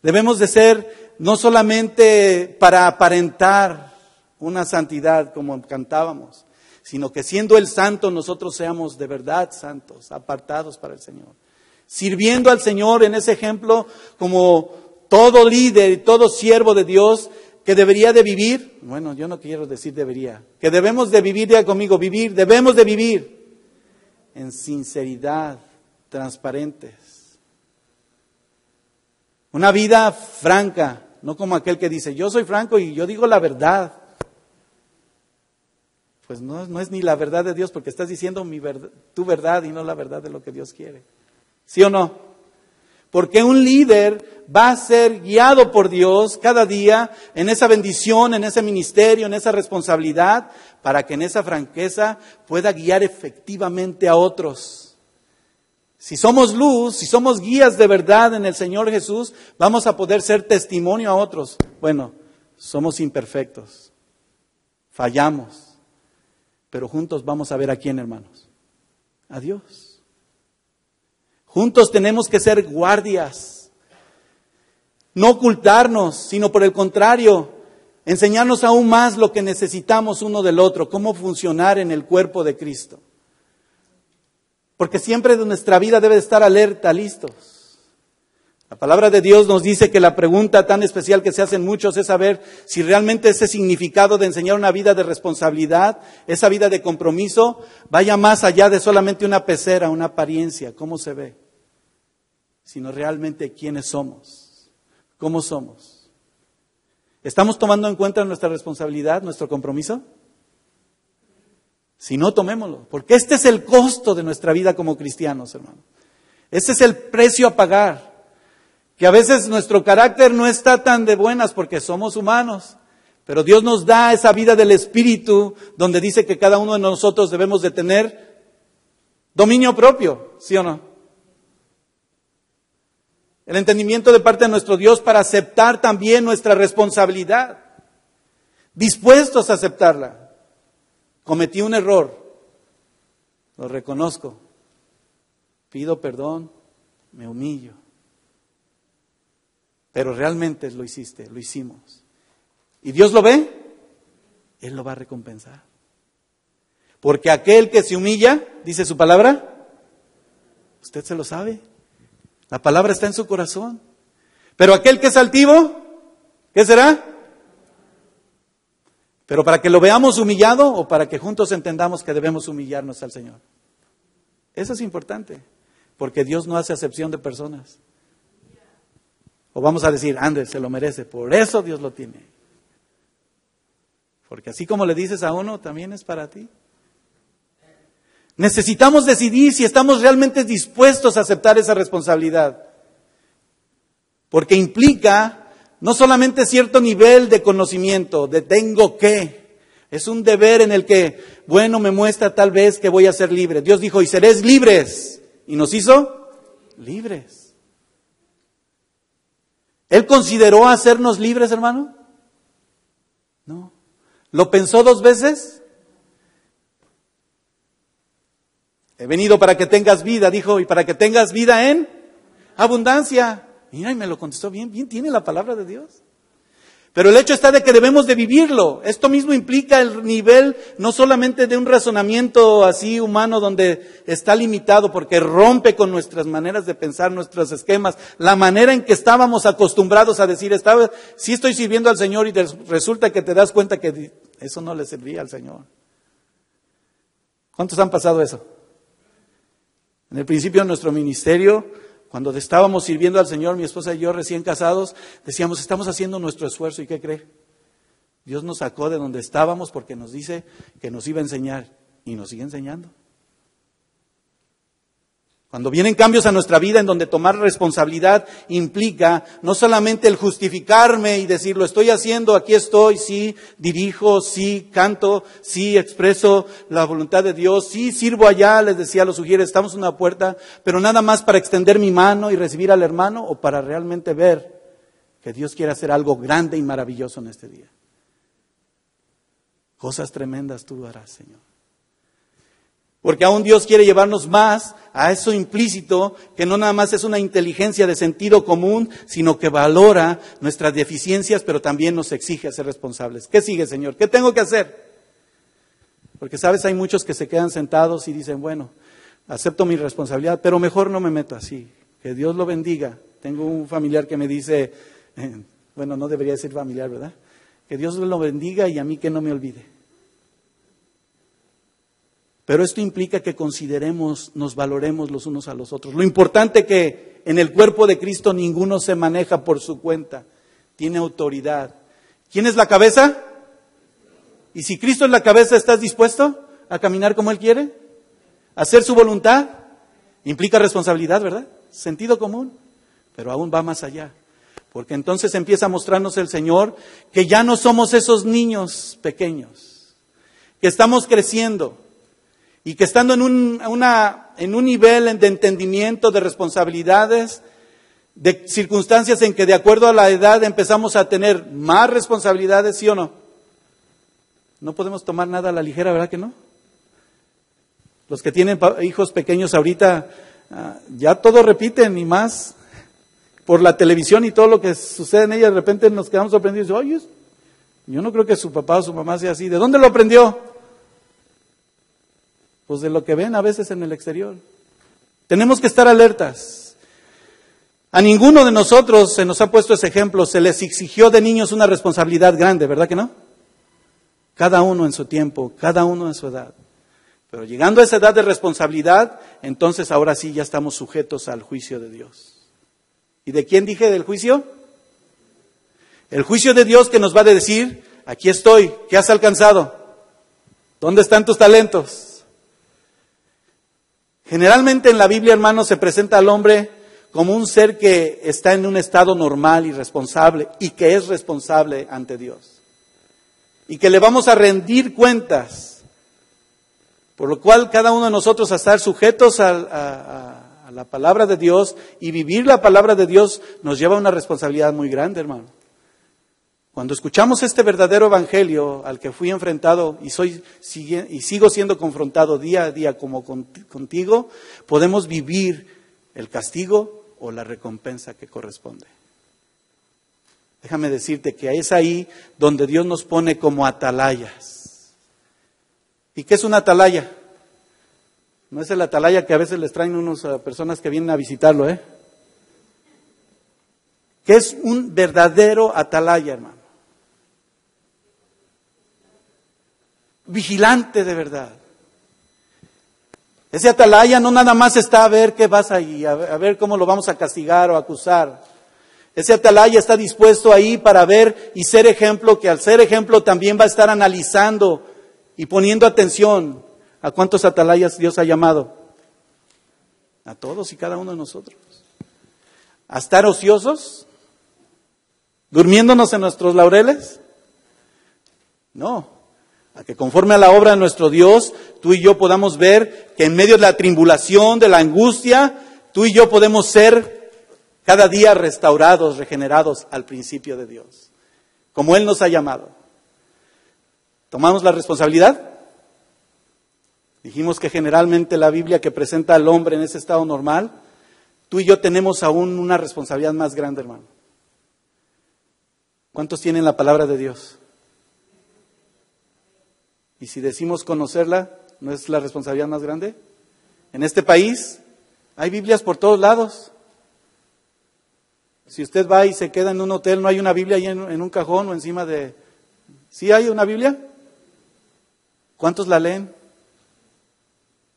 Speaker 1: Debemos de ser no solamente para aparentar una santidad como cantábamos, sino que siendo Él santo, nosotros seamos de verdad santos, apartados para el Señor. Sirviendo al Señor en ese ejemplo como todo líder y todo siervo de Dios que debería de vivir. Bueno, yo no quiero decir debería. Que debemos de vivir, diga conmigo, debemos de vivir en sinceridad, transparentes. Una vida franca, no como aquel que dice, yo soy franco y yo digo la verdad. Pues no es ni la verdad de Dios porque estás diciendo tu verdad y no la verdad de lo que Dios quiere. ¿Sí o no? Porque un líder va a ser guiado por Dios cada día en esa bendición, en ese ministerio, en esa responsabilidad, para que en esa franqueza pueda guiar efectivamente a otros. Si somos luz, si somos guías de verdad en el Señor Jesús, vamos a poder ser testimonio a otros. Bueno, somos imperfectos, fallamos. Pero juntos vamos a ver a quién, hermanos. A Dios. Juntos tenemos que ser guardias. No ocultarnos, sino por el contrario, enseñarnos aún más lo que necesitamos uno del otro, cómo funcionar en el cuerpo de Cristo. Porque siempre de nuestra vida debe estar alerta, listos. La palabra de Dios nos dice que la pregunta tan especial que se hacen muchos es saber si realmente ese significado de enseñar una vida de responsabilidad, esa vida de compromiso, vaya más allá de solamente una pecera, una apariencia, cómo se ve, sino realmente quiénes somos, cómo somos. ¿Estamos tomando en cuenta nuestra responsabilidad, nuestro compromiso? Si no, tomémoslo, porque este es el costo de nuestra vida como cristianos, hermano. Este es el precio a pagar. Que a veces nuestro carácter no está tan de buenas porque somos humanos, pero Dios nos da esa vida del Espíritu donde dice que cada uno de nosotros debemos de tener dominio propio, ¿sí o no? El entendimiento de parte de nuestro Dios para aceptar también nuestra responsabilidad, dispuestos a aceptarla. Cometí un error, lo reconozco, pido perdón, me humillo. Pero realmente lo hiciste, lo hicimos. ¿Y Dios lo ve? Él lo va a recompensar. Porque aquel que se humilla, dice su palabra, usted se lo sabe. La palabra está en su corazón. Pero aquel que es altivo, ¿qué será? Pero para que lo veamos humillado o para que juntos entendamos que debemos humillarnos al Señor. Eso es importante, porque Dios no hace acepción de personas. O vamos a decir, Andrés, se lo merece, por eso Dios lo tiene. Porque así como le dices a uno, también es para ti. Necesitamos decidir si estamos realmente dispuestos a aceptar esa responsabilidad. Porque implica no solamente cierto nivel de conocimiento, de tengo que. Es un deber en el que, bueno, me muestra tal vez que voy a ser libre. Dios dijo, y seréis libres. Y nos hizo libres. ¿Él consideró hacernos libres, hermano? No. ¿Lo pensó 2 veces? He venido para que tengas vida, dijo, y para que tengas vida en abundancia. Mira, y me lo contestó bien tiene la palabra de Dios. Pero el hecho está de que debemos de vivirlo. Esto mismo implica el nivel no solamente de un razonamiento así humano donde está limitado porque rompe con nuestras maneras de pensar, nuestros esquemas, la manera en que estábamos acostumbrados a decir, sí estoy sirviendo al Señor y resulta que te das cuenta que eso no le servía al Señor. ¿Cuántos han pasado eso? En el principio de nuestro ministerio, cuando estábamos sirviendo al Señor, mi esposa y yo recién casados, decíamos, estamos haciendo nuestro esfuerzo. ¿Y qué cree? Dios nos sacó de donde estábamos porque nos dice que nos iba a enseñar y nos sigue enseñando. Cuando vienen cambios a nuestra vida en donde tomar responsabilidad implica no solamente el justificarme y decir, lo estoy haciendo, aquí estoy, sí, dirijo, sí, canto, sí, expreso la voluntad de Dios, sí, sirvo allá, les decía a los sugieres, estamos en una puerta, pero nada más para extender mi mano y recibir al hermano o para realmente ver que Dios quiere hacer algo grande y maravilloso en este día. Cosas tremendas tú harás, Señor. Porque aún Dios quiere llevarnos más a eso implícito, que no nada más es una inteligencia de sentido común, sino que valora nuestras deficiencias, pero también nos exige ser responsables. ¿Qué sigue, Señor? ¿Qué tengo que hacer? Porque, ¿sabes? Hay muchos que se quedan sentados y dicen, bueno, acepto mi responsabilidad, pero mejor no me meto así. Que Dios lo bendiga. Tengo un familiar que me dice, bueno, no debería decir familiar, ¿verdad? Que Dios lo bendiga y a mí que no me olvide. Pero esto implica que consideremos, nos valoremos los unos a los otros. Lo importante que en el cuerpo de Cristo ninguno se maneja por su cuenta, tiene autoridad. ¿Quién es la cabeza? Y si Cristo es la cabeza, ¿estás dispuesto a caminar como Él quiere? ¿A hacer su voluntad? Implica responsabilidad, ¿verdad? Sentido común, pero aún va más allá. Porque entonces empieza a mostrarnos el Señor que ya no somos esos niños pequeños, que estamos creciendo. Y que estando en un nivel de entendimiento, de responsabilidades, de circunstancias en que de acuerdo a la edad empezamos a tener más responsabilidades, ¿sí o no? No podemos tomar nada a la ligera, ¿verdad que no? Los que tienen hijos pequeños ahorita, ya todo repiten y más por la televisión y todo lo que sucede en ella, de repente nos quedamos sorprendidos. Oye, yo no creo que su papá o su mamá sea así. ¿De dónde lo aprendió? Pues de lo que ven a veces en el exterior. Tenemos que estar alertas. A ninguno de nosotros se nos ha puesto ese ejemplo, se les exigió de niños una responsabilidad grande, ¿verdad que no? Cada uno en su tiempo, cada uno en su edad. Pero llegando a esa edad de responsabilidad, entonces ahora sí ya estamos sujetos al juicio de Dios. ¿Y de quién dije del juicio? El juicio de Dios que nos va a decir, aquí estoy, ¿qué has alcanzado? ¿Dónde están tus talentos? Generalmente en la Biblia, hermanos, se presenta al hombre como un ser que está en un estado normal y responsable, y que es responsable ante Dios. Y que le vamos a rendir cuentas. Por lo cual cada uno de nosotros a estar sujetos a la palabra de Dios y vivir la palabra de Dios nos lleva a una responsabilidad muy grande, hermano. Cuando escuchamos este verdadero evangelio al que fui enfrentado y sigo siendo confrontado día a día como contigo, podemos vivir el castigo o la recompensa que corresponde. Déjame decirte que es ahí donde Dios nos pone como atalayas. ¿Y qué es una atalaya? No es el atalaya que a veces les traen unas personas que vienen a visitarlo, ¿eh? ¿Qué es un verdadero atalaya, hermano? Vigilante de verdad. Ese atalaya no nada más está a ver qué vas ahí, a ver cómo lo vamos a castigar o acusar. Ese atalaya está dispuesto ahí para ver y ser ejemplo, que al ser ejemplo también va a estar analizando y poniendo atención. ¿A cuántos atalayas Dios ha llamado? A todos y cada uno de nosotros. ¿A estar ociosos? ¿Durmiéndonos en nuestros laureles? No. A que conforme a la obra de nuestro Dios, tú y yo podamos ver que en medio de la tribulación, de la angustia, tú y yo podemos ser cada día restaurados, regenerados al principio de Dios, como Él nos ha llamado. ¿Tomamos la responsabilidad? Dijimos que generalmente la Biblia que presenta al hombre en ese estado normal, tú y yo tenemos aún una responsabilidad más grande, hermano. ¿Cuántos tienen la palabra de Dios? Y si decimos conocerla, ¿no es la responsabilidad más grande? En este país hay Biblias por todos lados. Si usted va y se queda en un hotel, ¿no hay una Biblia ahí en un cajón o encima de...? ¿Sí hay una Biblia? ¿Cuántos la leen?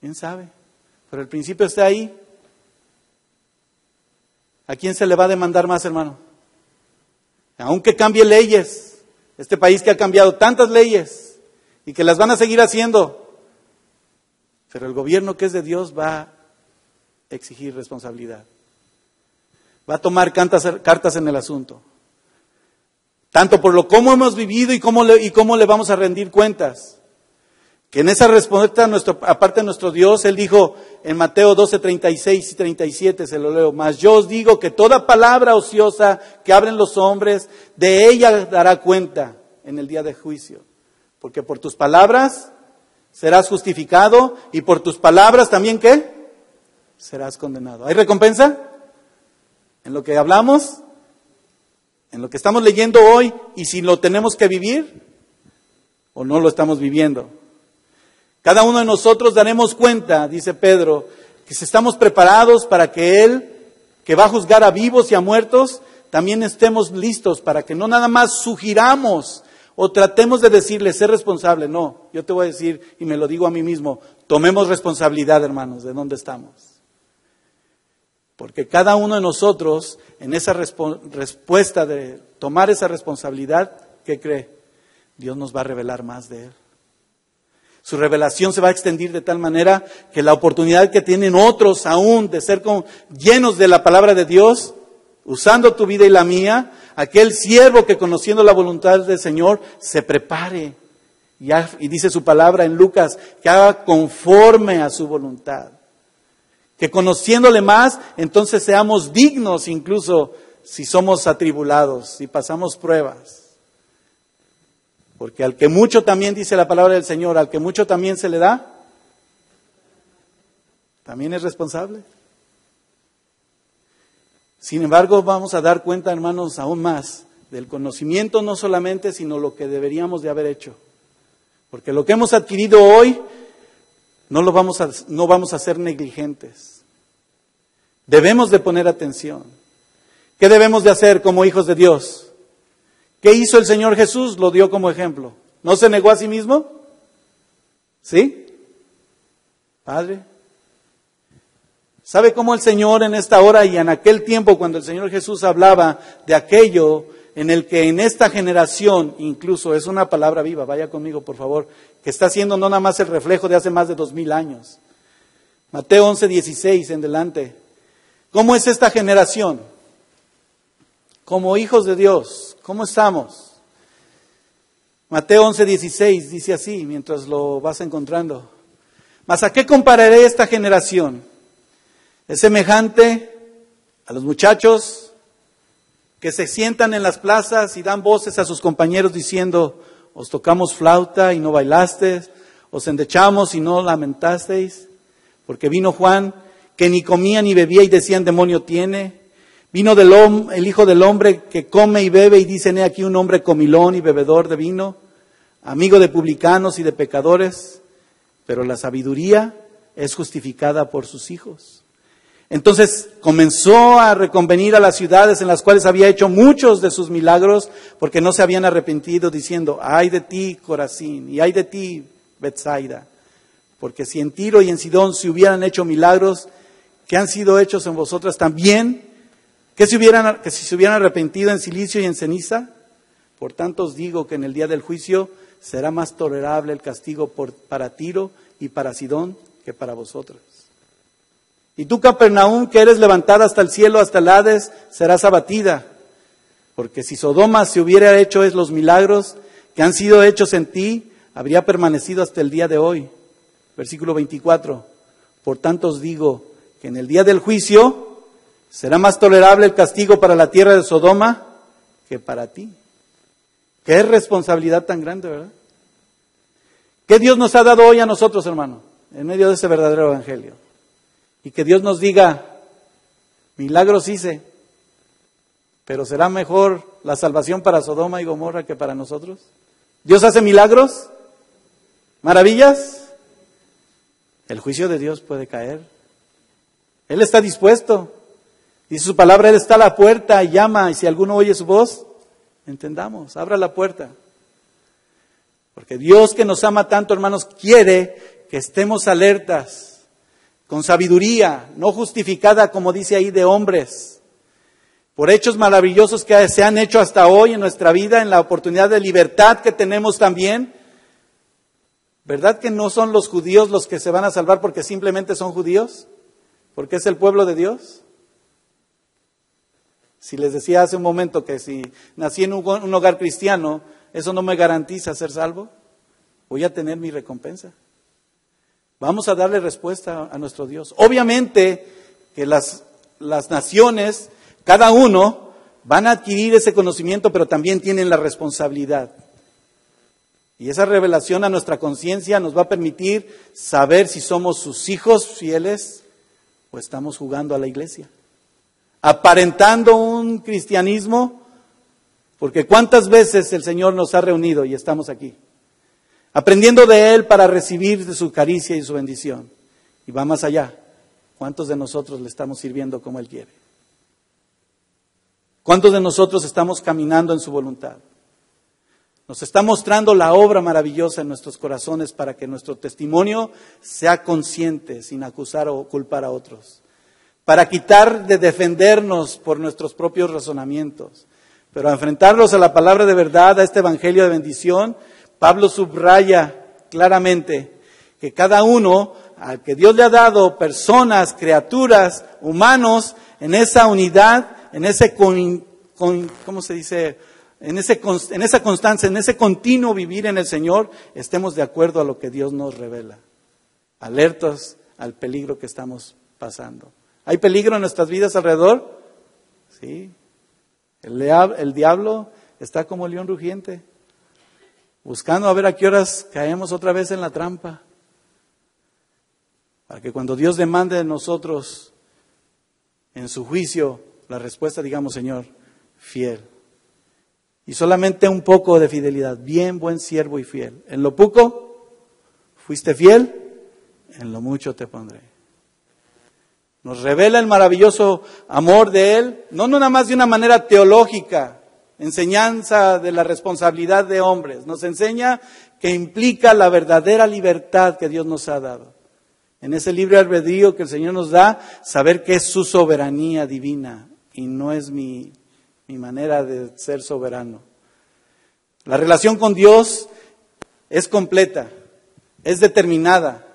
Speaker 1: ¿Quién sabe? Pero el principio está ahí. ¿A quién se le va a demandar más, hermano? Aunque cambie leyes, este país que ha cambiado tantas leyes y que las van a seguir haciendo, pero el gobierno que es de Dios va a exigir responsabilidad. Va a tomar cartas en el asunto. Tanto por lo cómo hemos vivido y cómo le vamos a rendir cuentas. Que en esa respuesta, aparte de nuestro Dios, Él dijo en Mateo 12, 36 y 37, se lo leo: mas yo os digo que toda palabra ociosa que hablen los hombres, de ella dará cuenta en el día de juicio. Porque por tus palabras serás justificado y por tus palabras también, ¿qué? Serás condenado. ¿Hay recompensa? En lo que hablamos, en lo que estamos leyendo hoy, y si lo tenemos que vivir o no lo estamos viviendo. Cada uno de nosotros daremos cuenta, dice Pedro, que si estamos preparados para que Él, que va a juzgar a vivos y a muertos, también estemos listos para que no nada más sugiramos o tratemos de decirle, ser responsable. No, yo te voy a decir, y me lo digo a mí mismo, tomemos responsabilidad, hermanos, de dónde estamos. Porque cada uno de nosotros, en esa respuesta de tomar esa responsabilidad, ¿qué cree? Dios nos va a revelar más de Él. Su revelación se va a extender de tal manera que la oportunidad que tienen otros aún de ser llenos de la palabra de Dios, usando tu vida y la mía, aquel siervo que conociendo la voluntad del Señor se prepare. Y dice su palabra en Lucas, que haga conforme a su voluntad. Que conociéndole más, entonces seamos dignos incluso si somos atribulados, si pasamos pruebas. Porque al que mucho también, dice la palabra del Señor, al que mucho también se le da, también es responsable. Sin embargo, vamos a dar cuenta, hermanos, aún más del conocimiento no solamente, sino lo que deberíamos de haber hecho. Porque lo que hemos adquirido hoy, no vamos a ser negligentes. Debemos de poner atención. ¿Qué debemos de hacer como hijos de Dios? ¿Qué hizo el Señor Jesús? Lo dio como ejemplo. ¿No se negó a sí mismo? ¿Sí? Padre. ¿Sabe cómo el Señor en esta hora y en aquel tiempo cuando el Señor Jesús hablaba de aquello en el que en esta generación, incluso es una palabra viva, vaya conmigo por favor, que está siendo no nada más el reflejo de hace más de 2000 años. Mateo 11:16 en delante. ¿Cómo es esta generación? Como hijos de Dios, ¿cómo estamos? Mateo 11:16 dice así, mientras lo vas encontrando. ¿Mas a qué compararé esta generación? Es semejante a los muchachos que se sientan en las plazas y dan voces a sus compañeros diciendo, os tocamos flauta y no bailasteis, os endechamos y no lamentasteis, porque vino Juan que ni comía ni bebía y decían demonio tiene, vino el Hijo del Hombre que come y bebe y dicen he aquí un hombre comilón y bebedor de vino, amigo de publicanos y de pecadores, pero la sabiduría es justificada por sus hijos. Entonces comenzó a reconvenir a las ciudades en las cuales había hecho muchos de sus milagros porque no se habían arrepentido diciendo, ay de ti Corazín y ay de ti Betsaida, porque si en Tiro y en Sidón se hubieran hecho milagros que han sido hechos en vosotras también, que si se hubieran arrepentido en silicio y en ceniza, por tanto os digo que en el día del juicio será más tolerable el castigo para Tiro y para Sidón que para vosotras. Y tú, Capernaum, que eres levantada hasta el cielo, hasta el Hades, serás abatida. Porque si Sodoma se hubiera hecho los milagros que han sido hechos en ti, habría permanecido hasta el día de hoy. Versículo 24. Por tanto os digo que en el día del juicio será más tolerable el castigo para la tierra de Sodoma que para ti. Qué responsabilidad tan grande, ¿verdad? ¿Qué Dios nos ha dado hoy a nosotros, hermano, en medio de ese verdadero evangelio? Y que Dios nos diga, milagros hice, pero ¿será mejor la salvación para Sodoma y Gomorra que para nosotros? ¿Dios hace milagros? ¿Maravillas? El juicio de Dios puede caer. Él está dispuesto. Dice su palabra, Él está a la puerta y llama, y si alguno oye su voz, entendamos, abra la puerta. Porque Dios que nos ama tanto, hermanos, quiere que estemos alertas, con sabiduría, no justificada, como dice ahí, de hombres, por hechos maravillosos que se han hecho hasta hoy en nuestra vida, en la oportunidad de libertad que tenemos también. ¿Verdad que no son los judíos los que se van a salvar porque simplemente son judíos? ¿Porque es el pueblo de Dios? Si les decía hace un momento que si nací en un hogar cristiano, ¿eso no me garantiza ser salvo? Voy a tener mi recompensa. Vamos a darle respuesta a nuestro Dios. Obviamente que las naciones, cada uno, van a adquirir ese conocimiento, pero también tienen la responsabilidad. Y esa revelación a nuestra conciencia nos va a permitir saber si somos sus hijos fieles o estamos jugando a la iglesia. Aparentando un cristianismo, porque cuántas veces el Señor nos ha reunido y estamos aquí. Aprendiendo de Él para recibir de su caricia y su bendición. Y va más allá. ¿Cuántos de nosotros le estamos sirviendo como Él quiere? ¿Cuántos de nosotros estamos caminando en su voluntad? Nos está mostrando la obra maravillosa en nuestros corazones para que nuestro testimonio sea consciente, sin acusar o culpar a otros. Para quitar de defendernos por nuestros propios razonamientos. Pero a enfrentarlos a la palabra de verdad, a este evangelio de bendición, Pablo subraya claramente que cada uno, al que Dios le ha dado personas, criaturas, humanos, en esa unidad, en ese, ¿cómo se dice? En esa constancia, en ese continuo vivir en el Señor, estemos de acuerdo a lo que Dios nos revela. Alertos al peligro que estamos pasando. ¿Hay peligro en nuestras vidas alrededor? Sí. El diablo está como león rugiente, buscando a ver a qué horas caemos otra vez en la trampa. Para que cuando Dios demande de nosotros en su juicio la respuesta, digamos, Señor, fiel. Y solamente un poco de fidelidad. Bien, buen siervo y fiel. En lo poco fuiste fiel, en lo mucho te pondré. Nos revela el maravilloso amor de Él, no nada más de una manera teológica, enseñanza de la responsabilidad de hombres. Nos enseña que implica la verdadera libertad que Dios nos ha dado. En ese libre albedrío que el Señor nos da, saber que es su soberanía divina y no es mi manera de ser soberano. La relación con Dios es completa, es determinada.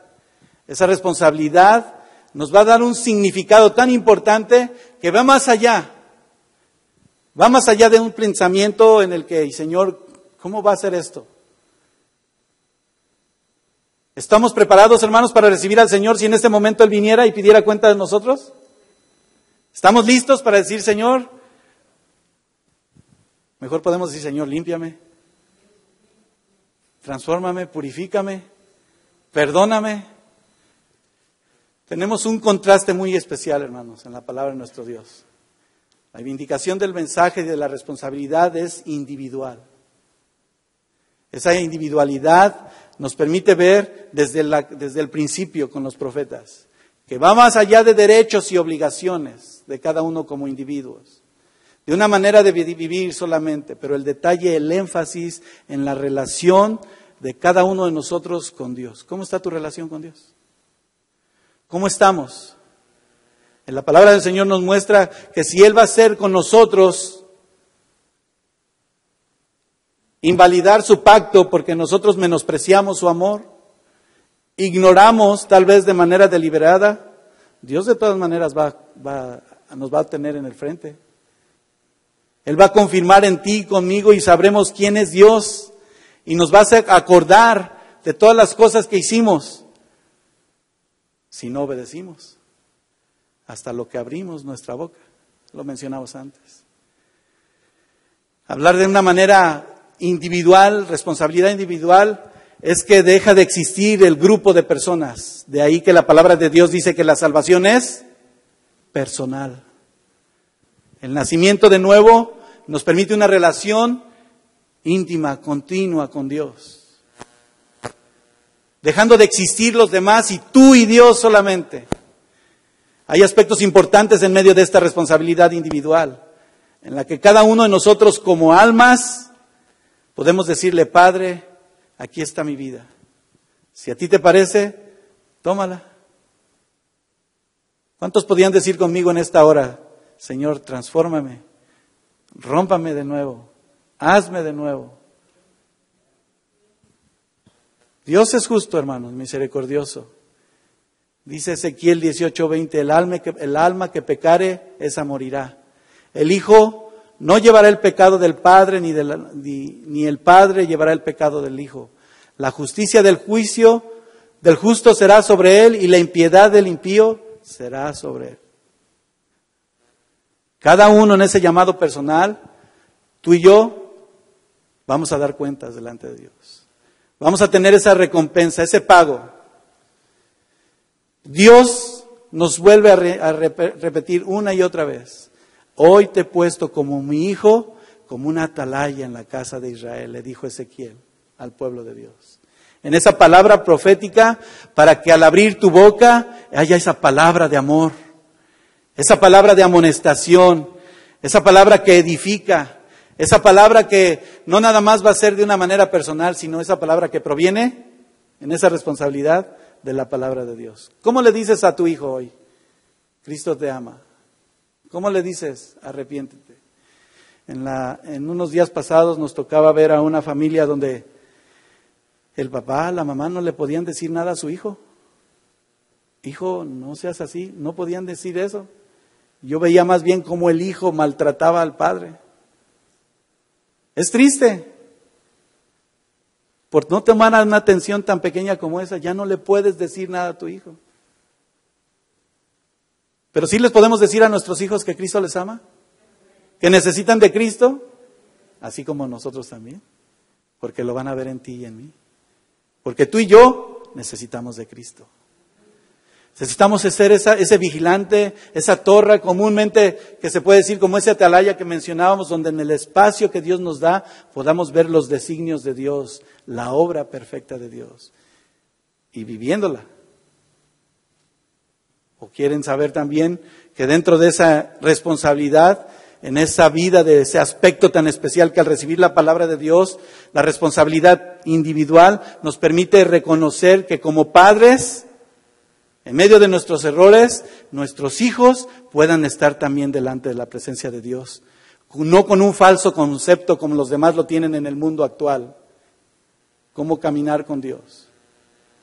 Speaker 1: Esa responsabilidad nos va a dar un significado tan importante que va más allá de un pensamiento en el que, Señor, ¿cómo va a ser esto? ¿Estamos preparados, hermanos, para recibir al Señor si en este momento Él viniera y pidiera cuenta de nosotros? ¿Estamos listos para decir, Señor? Mejor podemos decir, Señor, límpiame, transfórmame, purifícame, perdóname. Tenemos un contraste muy especial, hermanos, en la palabra de nuestro Dios. La vindicación del mensaje y de la responsabilidad es individual. Esa individualidad nos permite ver desde el principio con los profetas, que va más allá de derechos y obligaciones de cada uno como individuos, de una manera de vivir solamente, pero el detalle, el énfasis en la relación de cada uno de nosotros con Dios. ¿Cómo está tu relación con Dios? ¿Cómo estamos? En la palabra del Señor nos muestra que si Él va a hacer con nosotros invalidar su pacto porque nosotros menospreciamos su amor, ignoramos tal vez de manera deliberada, Dios de todas maneras nos va a tener en el frente. Él va a confirmar en ti y conmigo y sabremos quién es Dios y nos va a hacer acordar de todas las cosas que hicimos si no obedecimos, hasta lo que abrimos nuestra boca. Lo mencionamos antes. Hablar de una manera individual, responsabilidad individual, es que deja de existir el grupo de personas. De ahí que la palabra de Dios dice que la salvación es personal. El nacimiento de nuevo nos permite una relación íntima, continua con Dios. Dejando de existir los demás y tú y Dios solamente. Hay aspectos importantes en medio de esta responsabilidad individual, en la que cada uno de nosotros como almas podemos decirle, Padre, aquí está mi vida. Si a ti te parece, tómala. ¿Cuántos podían decir conmigo en esta hora, Señor, transfórmame, rómpame de nuevo, hazme de nuevo? Dios es justo, hermanos, misericordioso. Dice Ezequiel 18:20, el alma que pecare, esa morirá. El Hijo no llevará el pecado del Padre, ni el Padre llevará el pecado del Hijo. La justicia del juicio del justo será sobre él, y la impiedad del impío será sobre él. Cada uno en ese llamado personal, tú y yo, vamos a dar cuentas delante de Dios. Vamos a tener esa recompensa, ese pago. Dios nos vuelve a repetir una y otra vez. Hoy te he puesto como mi hijo, como una atalaya en la casa de Israel, le dijo Ezequiel al pueblo de Dios. En esa palabra profética, para que al abrir tu boca haya esa palabra de amor, esa palabra de amonestación, esa palabra que edifica, esa palabra que no nada más va a ser de una manera personal, sino esa palabra que proviene en esa responsabilidad de la palabra de Dios. ¿Cómo le dices a tu hijo hoy? Cristo te ama. ¿Cómo le dices? Arrepiéntete. En unos días pasados nos tocaba ver a una familia donde el papá, la mamá no le podían decir nada a su hijo. Hijo, no seas así, no podían decir eso. Yo veía más bien cómo el hijo maltrataba al padre. Es triste. Por no tomar una atención tan pequeña como esa, ya no le puedes decir nada a tu hijo. Pero sí les podemos decir a nuestros hijos que Cristo les ama, que necesitan de Cristo, así como nosotros también, porque lo van a ver en ti y en mí. Porque tú y yo necesitamos de Cristo. Necesitamos ser ese vigilante, esa torre comúnmente que se puede decir como ese atalaya que mencionábamos, donde en el espacio que Dios nos da podamos ver los designios de Dios, la obra perfecta de Dios y viviéndola. ¿O quieren saber también que dentro de esa responsabilidad, en esa vida, de ese aspecto tan especial que al recibir la palabra de Dios, la responsabilidad individual nos permite reconocer que como padres, en medio de nuestros errores, nuestros hijos puedan estar también delante de la presencia de Dios? No con un falso concepto como los demás lo tienen en el mundo actual. Cómo caminar con Dios,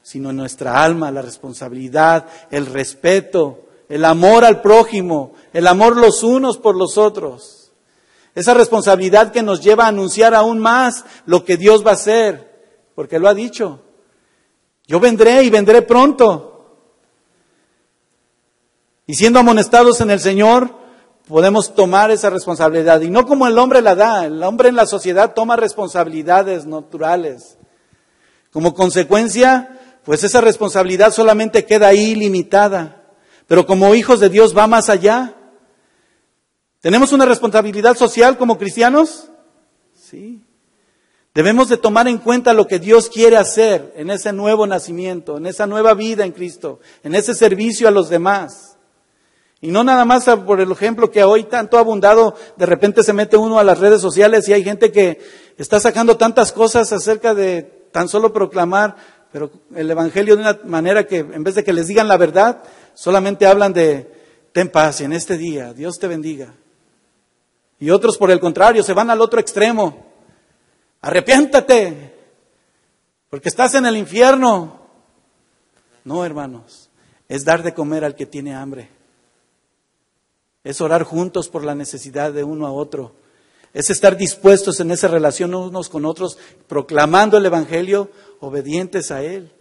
Speaker 1: sino en nuestra alma, la responsabilidad, el respeto, el amor al prójimo, el amor los unos por los otros. Esa responsabilidad que nos lleva a anunciar aún más lo que Dios va a hacer, porque lo ha dicho. Yo vendré y vendré pronto. Y siendo amonestados en el Señor, podemos tomar esa responsabilidad. Y no como el hombre la da. El hombre en la sociedad toma responsabilidades naturales. Como consecuencia, pues esa responsabilidad solamente queda ahí limitada. Pero como hijos de Dios va más allá. ¿Tenemos una responsabilidad social como cristianos? Sí. Debemos de tomar en cuenta lo que Dios quiere hacer en ese nuevo nacimiento, en esa nueva vida en Cristo, en ese servicio a los demás. Y no nada más por el ejemplo que hoy tanto ha abundado, de repente se mete uno a las redes sociales y hay gente que está sacando tantas cosas acerca de tan solo proclamar, pero el evangelio de una manera que en vez de que les digan la verdad, solamente hablan de ten paz en este día, Dios te bendiga. Y otros por el contrario se van al otro extremo. Arrepiéntate, porque estás en el infierno. No, hermanos, es dar de comer al que tiene hambre. Es orar juntos por la necesidad de uno a otro. Es estar dispuestos en esa relación unos con otros, proclamando el evangelio, obedientes a Él.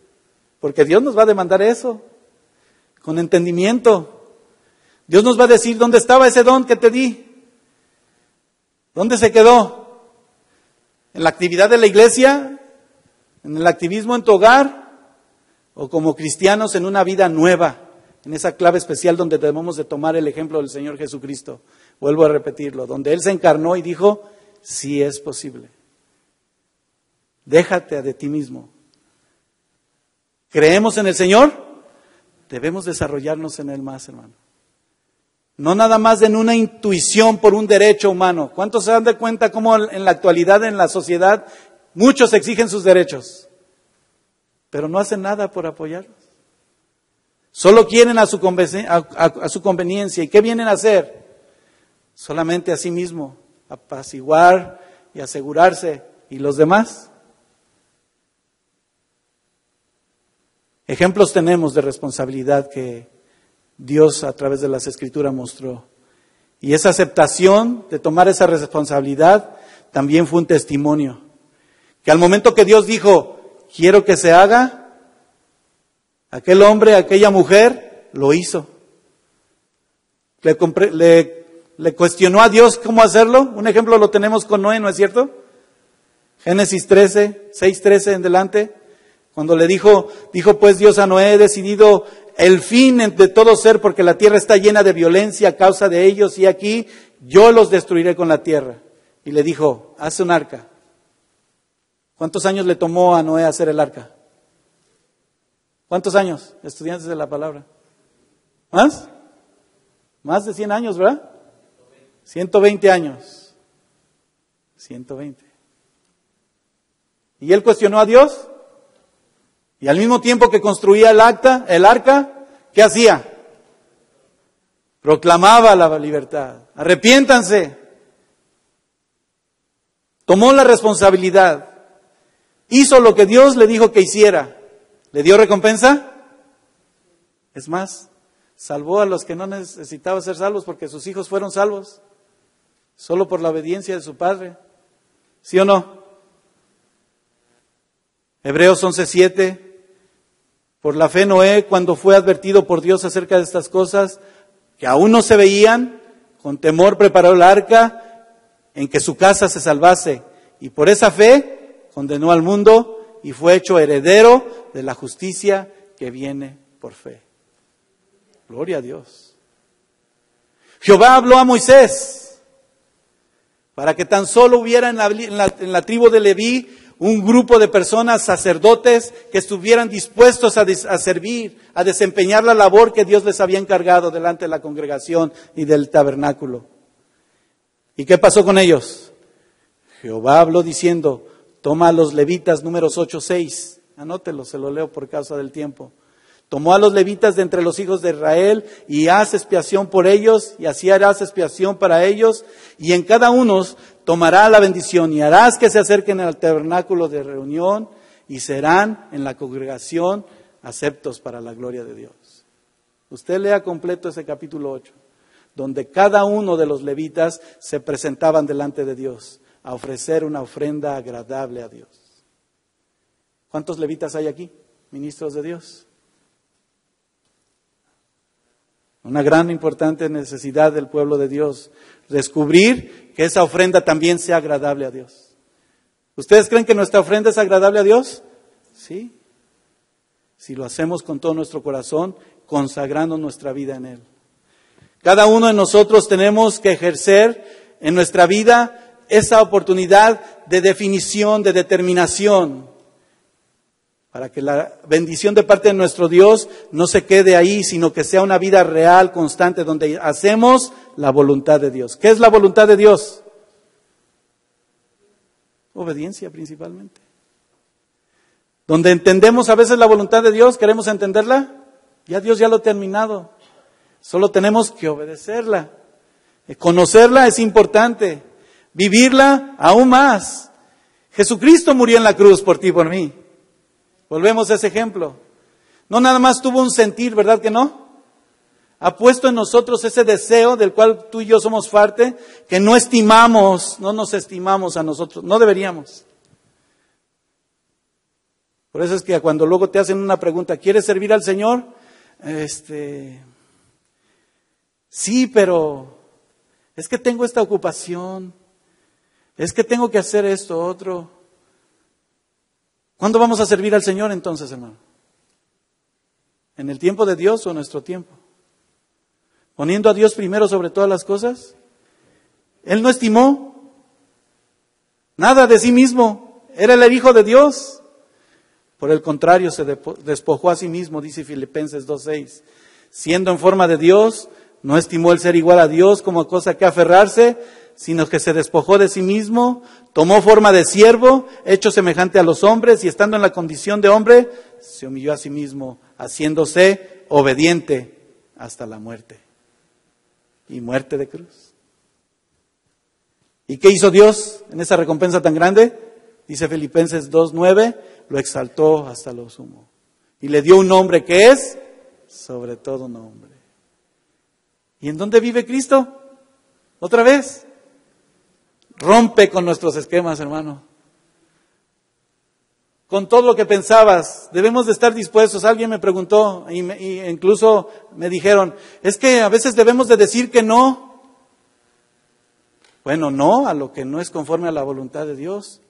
Speaker 1: Porque Dios nos va a demandar eso, con entendimiento. Dios nos va a decir, ¿dónde estaba ese don que te di? ¿Dónde se quedó? ¿En la actividad de la iglesia? ¿En el activismo en tu hogar? ¿O como cristianos en una vida nueva? En esa clave especial donde debemos de tomar el ejemplo del Señor Jesucristo. Vuelvo a repetirlo, donde Él se encarnó y dijo, sí es posible. Déjate de ti mismo. ¿Creemos en el Señor? Debemos desarrollarnos en Él más, hermano. No nada más en una intuición por un derecho humano. ¿Cuántos se dan de cuenta cómo en la actualidad, en la sociedad, muchos exigen sus derechos, pero no hacen nada por apoyarlos? Solo quieren a su conveniencia. ¿Y qué vienen a hacer? Solamente a sí mismo, apaciguar y asegurarse. ¿Y los demás? Ejemplos tenemos de responsabilidad que Dios a través de las Escrituras mostró. Y esa aceptación de tomar esa responsabilidad también fue un testimonio. Que al momento que Dios dijo, quiero que se haga, aquel hombre, aquella mujer, lo hizo. Le cuestionó a Dios cómo hacerlo. Un ejemplo lo tenemos con Noé, ¿no es cierto? Génesis 13, 6:13 en delante. Cuando le dijo pues Dios a Noé, he decidido el fin de todo ser porque la tierra está llena de violencia a causa de ellos y aquí yo los destruiré con la tierra. Y le dijo, haz un arca. ¿Cuántos años le tomó a Noé hacer el arca? ¿Cuántos años, estudiantes de la palabra? ¿Más? Más de 100 años, ¿verdad? 120 años. 120. ¿Y él cuestionó a Dios? Y al mismo tiempo que construía el arca, ¿qué hacía? Proclamaba la libertad. Arrepiéntanse. Tomó la responsabilidad. Hizo lo que Dios le dijo que hiciera. ¿Le dio recompensa? Es más, salvó a los que no necesitaban ser salvos porque sus hijos fueron salvos. Solo por la obediencia de su padre. ¿Sí o no? Hebreos 11:7. Por la fe Noé, cuando fue advertido por Dios acerca de estas cosas, que aún no se veían, con temor preparó el arca en que su casa se salvase. Y por esa fe condenó al mundo y fue hecho heredero de la justicia que viene por fe. Gloria a Dios. Jehová habló a Moisés para que tan solo hubiera en la tribu de Leví un grupo de personas, sacerdotes, que estuvieran dispuestos a servir, a desempeñar la labor que Dios les había encargado delante de la congregación y del tabernáculo. ¿Y qué pasó con ellos? Jehová habló diciendo, toma a los levitas, Números 8:6, anótelo, se lo leo por causa del tiempo. Tomó a los levitas de entre los hijos de Israel y haz expiación por ellos, y así harás expiación para ellos, y en cada uno tomará la bendición, y harás que se acerquen al tabernáculo de reunión, y serán en la congregación aceptos para la gloria de Dios. Usted lea completo ese capítulo 8, donde cada uno de los levitas se presentaban delante de Dios a ofrecer una ofrenda agradable a Dios. ¿Cuántos levitas hay aquí? Ministros de Dios. Una gran importante necesidad del pueblo de Dios, descubrir que esa ofrenda también sea agradable a Dios. ¿Ustedes creen que nuestra ofrenda es agradable a Dios? Sí. Si lo hacemos con todo nuestro corazón, consagrando nuestra vida en Él. Cada uno de nosotros tenemos que ejercer en nuestra vida esa oportunidad de definición, de determinación, para que la bendición de parte de nuestro Dios no se quede ahí, sino que sea una vida real, constante, donde hacemos la voluntad de Dios. ¿Qué es la voluntad de Dios? Obediencia principalmente. Donde entendemos a veces la voluntad de Dios, queremos entenderla, ya Dios ya lo ha terminado. Solo tenemos que obedecerla. Conocerla es importante. Vivirla aún más. Jesucristo murió en la cruz por ti y por mí. Volvemos a ese ejemplo. No nada más tuvo un sentir, ¿verdad que no? Ha puesto en nosotros ese deseo del cual tú y yo somos parte, que no estimamos, no nos estimamos a nosotros, no deberíamos. Por eso es que cuando luego te hacen una pregunta, ¿quieres servir al Señor? Sí, pero es que tengo esta ocupación, es que tengo que hacer esto, otro. ¿Cuándo vamos a servir al Señor entonces, hermano? ¿En el tiempo de Dios o en nuestro tiempo? ¿Poniendo a Dios primero sobre todas las cosas? Él no estimó nada de sí mismo. Era el Hijo de Dios. Por el contrario, se despojó a sí mismo, dice Filipenses 2:6. Siendo en forma de Dios, no estimó el ser igual a Dios como cosa que aferrarse, sino que se despojó de sí mismo, tomó forma de siervo, hecho semejante a los hombres, y estando en la condición de hombre, se humilló a sí mismo, haciéndose obediente hasta la muerte. Y muerte de cruz. ¿Y qué hizo Dios en esa recompensa tan grande? Dice Filipenses 2:9, lo exaltó hasta lo sumo. Y le dio un nombre que es sobre todo nombre. ¿Y en dónde vive Cristo? Otra vez. Rompe con nuestros esquemas, hermano. Con todo lo que pensabas, debemos de estar dispuestos. Alguien me preguntó y incluso me dijeron, es que a veces debemos de decir que no. Bueno, no a lo que no es conforme a la voluntad de Dios.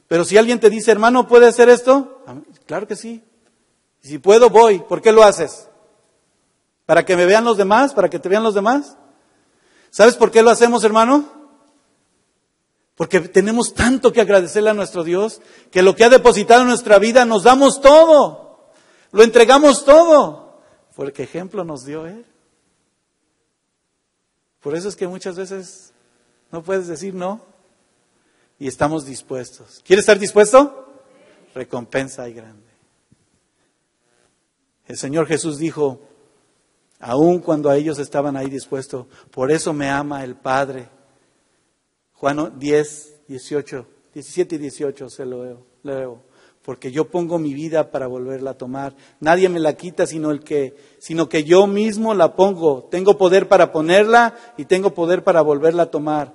Speaker 1: Pero si alguien te dice, hermano, ¿puede hacer esto? Claro que sí. Y si puedo, voy. ¿Por qué lo haces? ¿Para que me vean los demás? ¿Para que te vean los demás? ¿Sabes por qué lo hacemos, hermano? Porque tenemos tanto que agradecerle a nuestro Dios, que lo que ha depositado en nuestra vida nos damos todo, lo entregamos todo, porque ejemplo nos dio Él. Por eso es que muchas veces no puedes decir no, y estamos dispuestos. ¿Quieres estar dispuesto? Recompensa hay grande. El Señor Jesús dijo, aun cuando a ellos estaban ahí dispuestos, por eso me ama el Padre. Juan 10, 18, 17 y 18 se lo leo. Porque yo pongo mi vida para volverla a tomar. Nadie me la quita sino que yo mismo la pongo. Tengo poder para ponerla y tengo poder para volverla a tomar.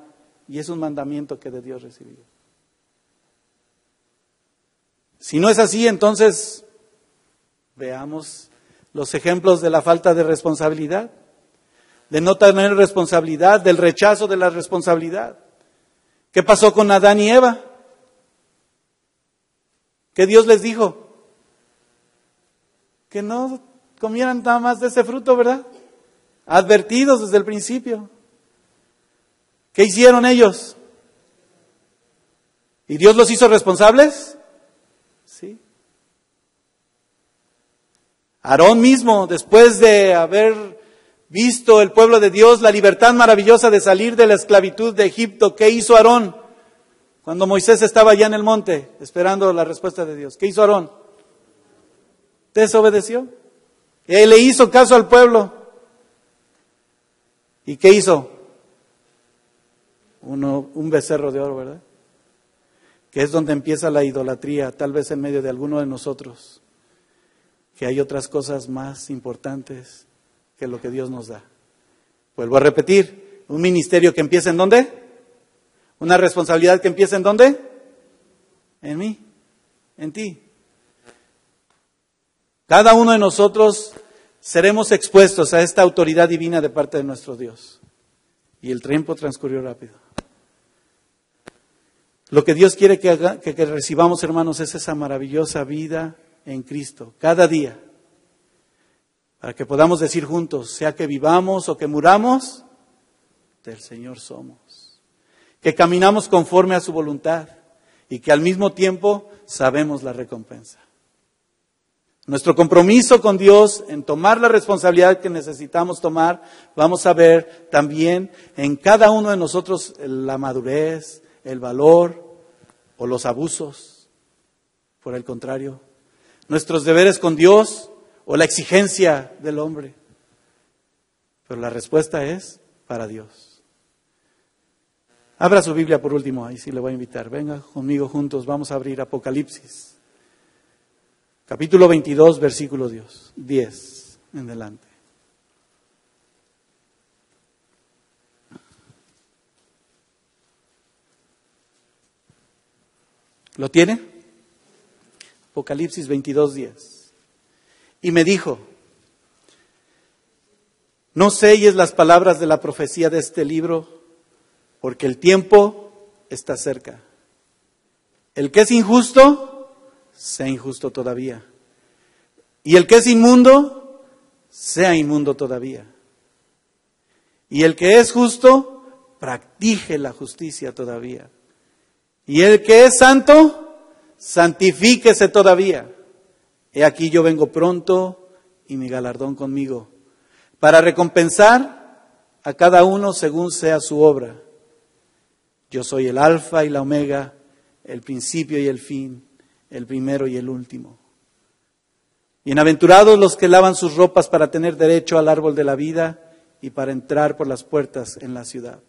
Speaker 1: Y es un mandamiento que de Dios recibí. Si no es así, entonces veamos los ejemplos de la falta de responsabilidad, de no tener responsabilidad, del rechazo de la responsabilidad. ¿Qué pasó con Adán y Eva? ¿Qué Dios les dijo? Que no comieran nada más de ese fruto, ¿verdad? Advertidos desde el principio. ¿Qué hicieron ellos? ¿Y Dios los hizo responsables? Sí. Aarón mismo, después de haber visto el pueblo de Dios la libertad maravillosa de salir de la esclavitud de Egipto, ¿qué hizo Aarón? Cuando Moisés estaba allá en el monte esperando la respuesta de Dios, ¿qué hizo Aarón? Desobedeció. Y le hizo caso al pueblo. ¿Y qué hizo? Un becerro de oro, ¿verdad? Que es donde empieza la idolatría, tal vez en medio de alguno de nosotros, que hay otras cosas más importantes que lo que Dios nos da. Vuelvo a repetir, un ministerio que empieza ¿en dónde? Una responsabilidad que empieza ¿en dónde? En mí, en ti. Cada uno de nosotros seremos expuestos a esta autoridad divina de parte de nuestro Dios. Y el tiempo transcurrió rápido. Lo que Dios quiere que recibamos, hermanos, es esa maravillosa vida en Cristo, cada día. Para que podamos decir juntos, sea que vivamos o que muramos, del Señor somos. Que caminamos conforme a su voluntad y que al mismo tiempo sabemos la recompensa. Nuestro compromiso con Dios en tomar la responsabilidad que necesitamos tomar, vamos a ver también en cada uno de nosotros la madurez, el valor o los abusos. Por el contrario, nuestros deberes con Dios o la exigencia del hombre. Pero la respuesta es para Dios. Abra su Biblia por último, ahí sí le voy a invitar. Venga conmigo juntos, vamos a abrir Apocalipsis. Capítulo 22, versículo 10 en adelante. ¿Lo tiene? Apocalipsis 22, 10. Y me dijo, no selles las palabras de la profecía de este libro, porque el tiempo está cerca. El que es injusto, sea injusto todavía. Y el que es inmundo, sea inmundo todavía. Y el que es justo, practique la justicia todavía. Y el que es santo, santifíquese todavía. He aquí yo vengo pronto y mi galardón conmigo, para recompensar a cada uno según sea su obra. Yo soy el Alfa y la Omega, el principio y el fin, el primero y el último. Bienaventurados los que lavan sus ropas para tener derecho al árbol de la vida y para entrar por las puertas en la ciudad.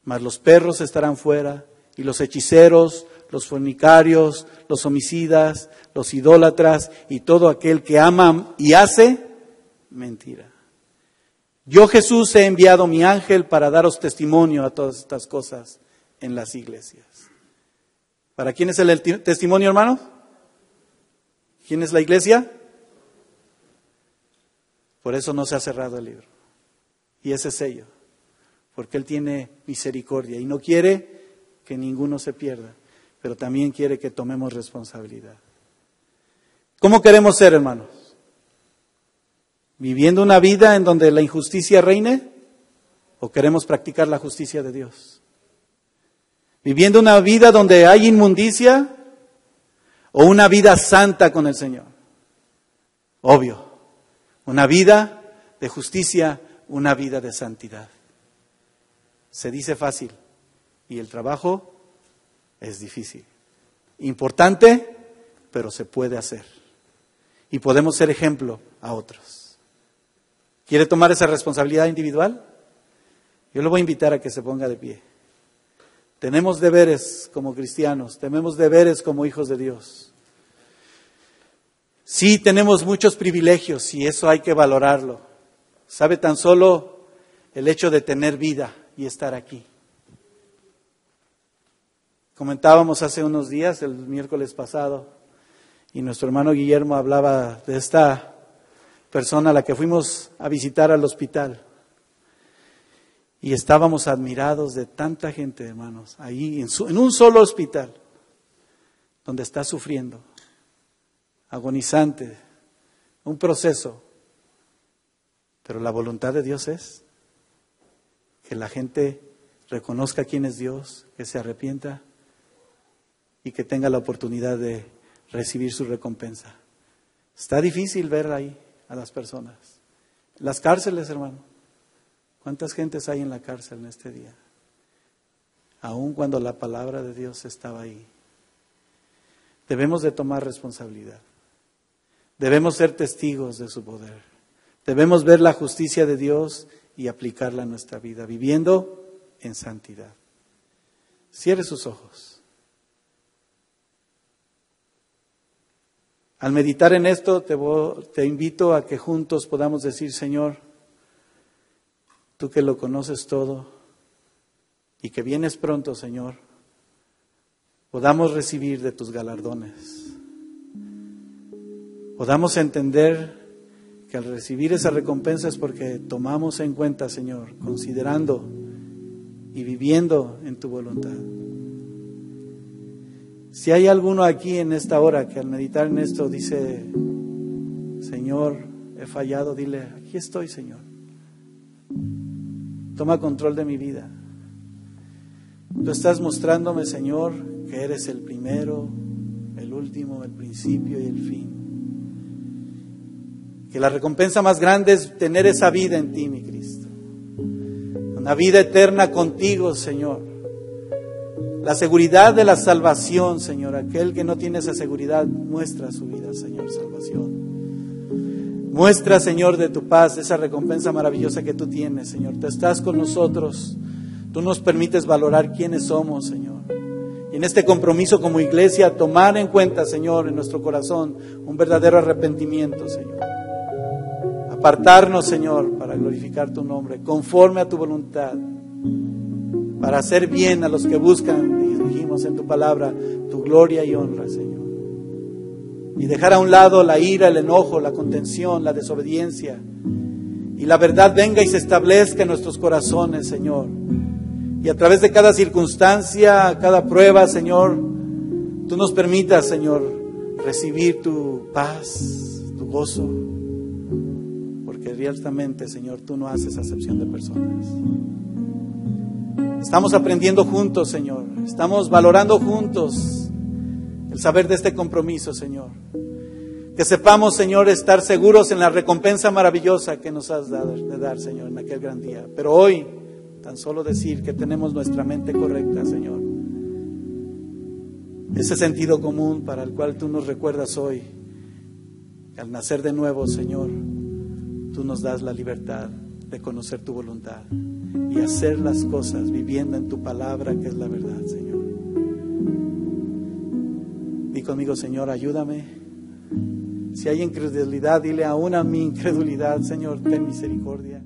Speaker 1: Mas los perros estarán fuera, y los hechiceros, los fornicarios, los homicidas, los idólatras y todo aquel que ama y hace mentira. Yo, Jesús, he enviado mi ángel para daros testimonio a todas estas cosas en las iglesias. ¿Para quién es el testimonio, hermano? ¿Quién es la iglesia? Por eso no se ha cerrado el libro. Y ese sello, porque Él tiene misericordia y no quiere que ninguno se pierda, pero también quiere que tomemos responsabilidad. ¿Cómo queremos ser, hermanos? ¿Viviendo una vida en donde la injusticia reine? ¿O queremos practicar la justicia de Dios? ¿Viviendo una vida donde hay inmundicia? ¿O una vida santa con el Señor? Obvio, una vida de justicia, una vida de santidad. Se dice fácil y el trabajo es difícil. Importante, pero se puede hacer. Y podemos ser ejemplo a otros. ¿Quiere tomar esa responsabilidad individual? Yo le voy a invitar a que se ponga de pie. Tenemos deberes como cristianos, tenemos deberes como hijos de Dios. Sí, tenemos muchos privilegios y eso hay que valorarlo. ¿Sabe? Tan solo el hecho de tener vida y estar aquí. Comentábamos hace unos días, el miércoles pasado, y nuestro hermano Guillermo hablaba de esta persona a la que fuimos a visitar al hospital. Y estábamos admirados de tanta gente, hermanos, ahí en un solo hospital, donde está sufriendo, agonizante, un proceso. Pero la voluntad de Dios es que la gente reconozca quién es Dios, que se arrepienta y que tenga la oportunidad de recibir su recompensa. Está difícil ver ahí a las personas. Las cárceles, hermano. ¿Cuántas gentes hay en la cárcel en este día? Aun cuando la palabra de Dios estaba ahí. Debemos de tomar responsabilidad. Debemos ser testigos de su poder. Debemos ver la justicia de Dios y aplicarla a nuestra vida, viviendo en santidad. Cierre sus ojos. Al meditar en esto, te invito a que juntos podamos decir: Señor, tú que lo conoces todo y que vienes pronto, Señor, podamos recibir de tus galardones. Podamos entender que al recibir esa recompensa es porque tomamos en cuenta, Señor, considerando y viviendo en tu voluntad. Si hay alguno aquí en esta hora que al meditar en esto dice: Señor, he fallado, dile: aquí estoy, Señor. Toma control de mi vida. Tú estás mostrándome, Señor, que eres el primero, el último, el principio y el fin. Que la recompensa más grande es tener esa vida en ti, mi Cristo. Una vida eterna contigo, Señor. La seguridad de la salvación, Señor. Aquel que no tiene esa seguridad, muestra su vida, Señor, salvación. Muestra, Señor, de tu paz, de esa recompensa maravillosa que tú tienes, Señor. Tú estás con nosotros. Tú nos permites valorar quiénes somos, Señor. Y en este compromiso como iglesia, tomar en cuenta, Señor, en nuestro corazón, un verdadero arrepentimiento, Señor. Apartarnos, Señor, para glorificar tu nombre, conforme a tu voluntad. Para hacer bien a los que buscan, dijimos en tu palabra, tu gloria y honra, Señor. Y dejar a un lado la ira, el enojo, la contención, la desobediencia. Y la verdad venga y se establezca en nuestros corazones, Señor. Y a través de cada circunstancia, cada prueba, Señor, tú nos permitas, Señor, recibir tu paz, tu gozo. Porque ciertamente, Señor, tú no haces acepción de personas. Estamos aprendiendo juntos, Señor. Estamos valorando juntos el saber de este compromiso, Señor. Que sepamos, Señor, estar seguros en la recompensa maravillosa que nos has dado de dar, Señor, en aquel gran día. Pero hoy, tan solo decir que tenemos nuestra mente correcta, Señor. Ese sentido común para el cual tú nos recuerdas hoy. Que al nacer de nuevo, Señor, tú nos das la libertad de conocer tu voluntad y hacer las cosas viviendo en tu palabra, que es la verdad, Señor. Di conmigo: Señor, ayúdame. Si hay incredulidad, dile: aún a mi incredulidad, Señor, ten misericordia.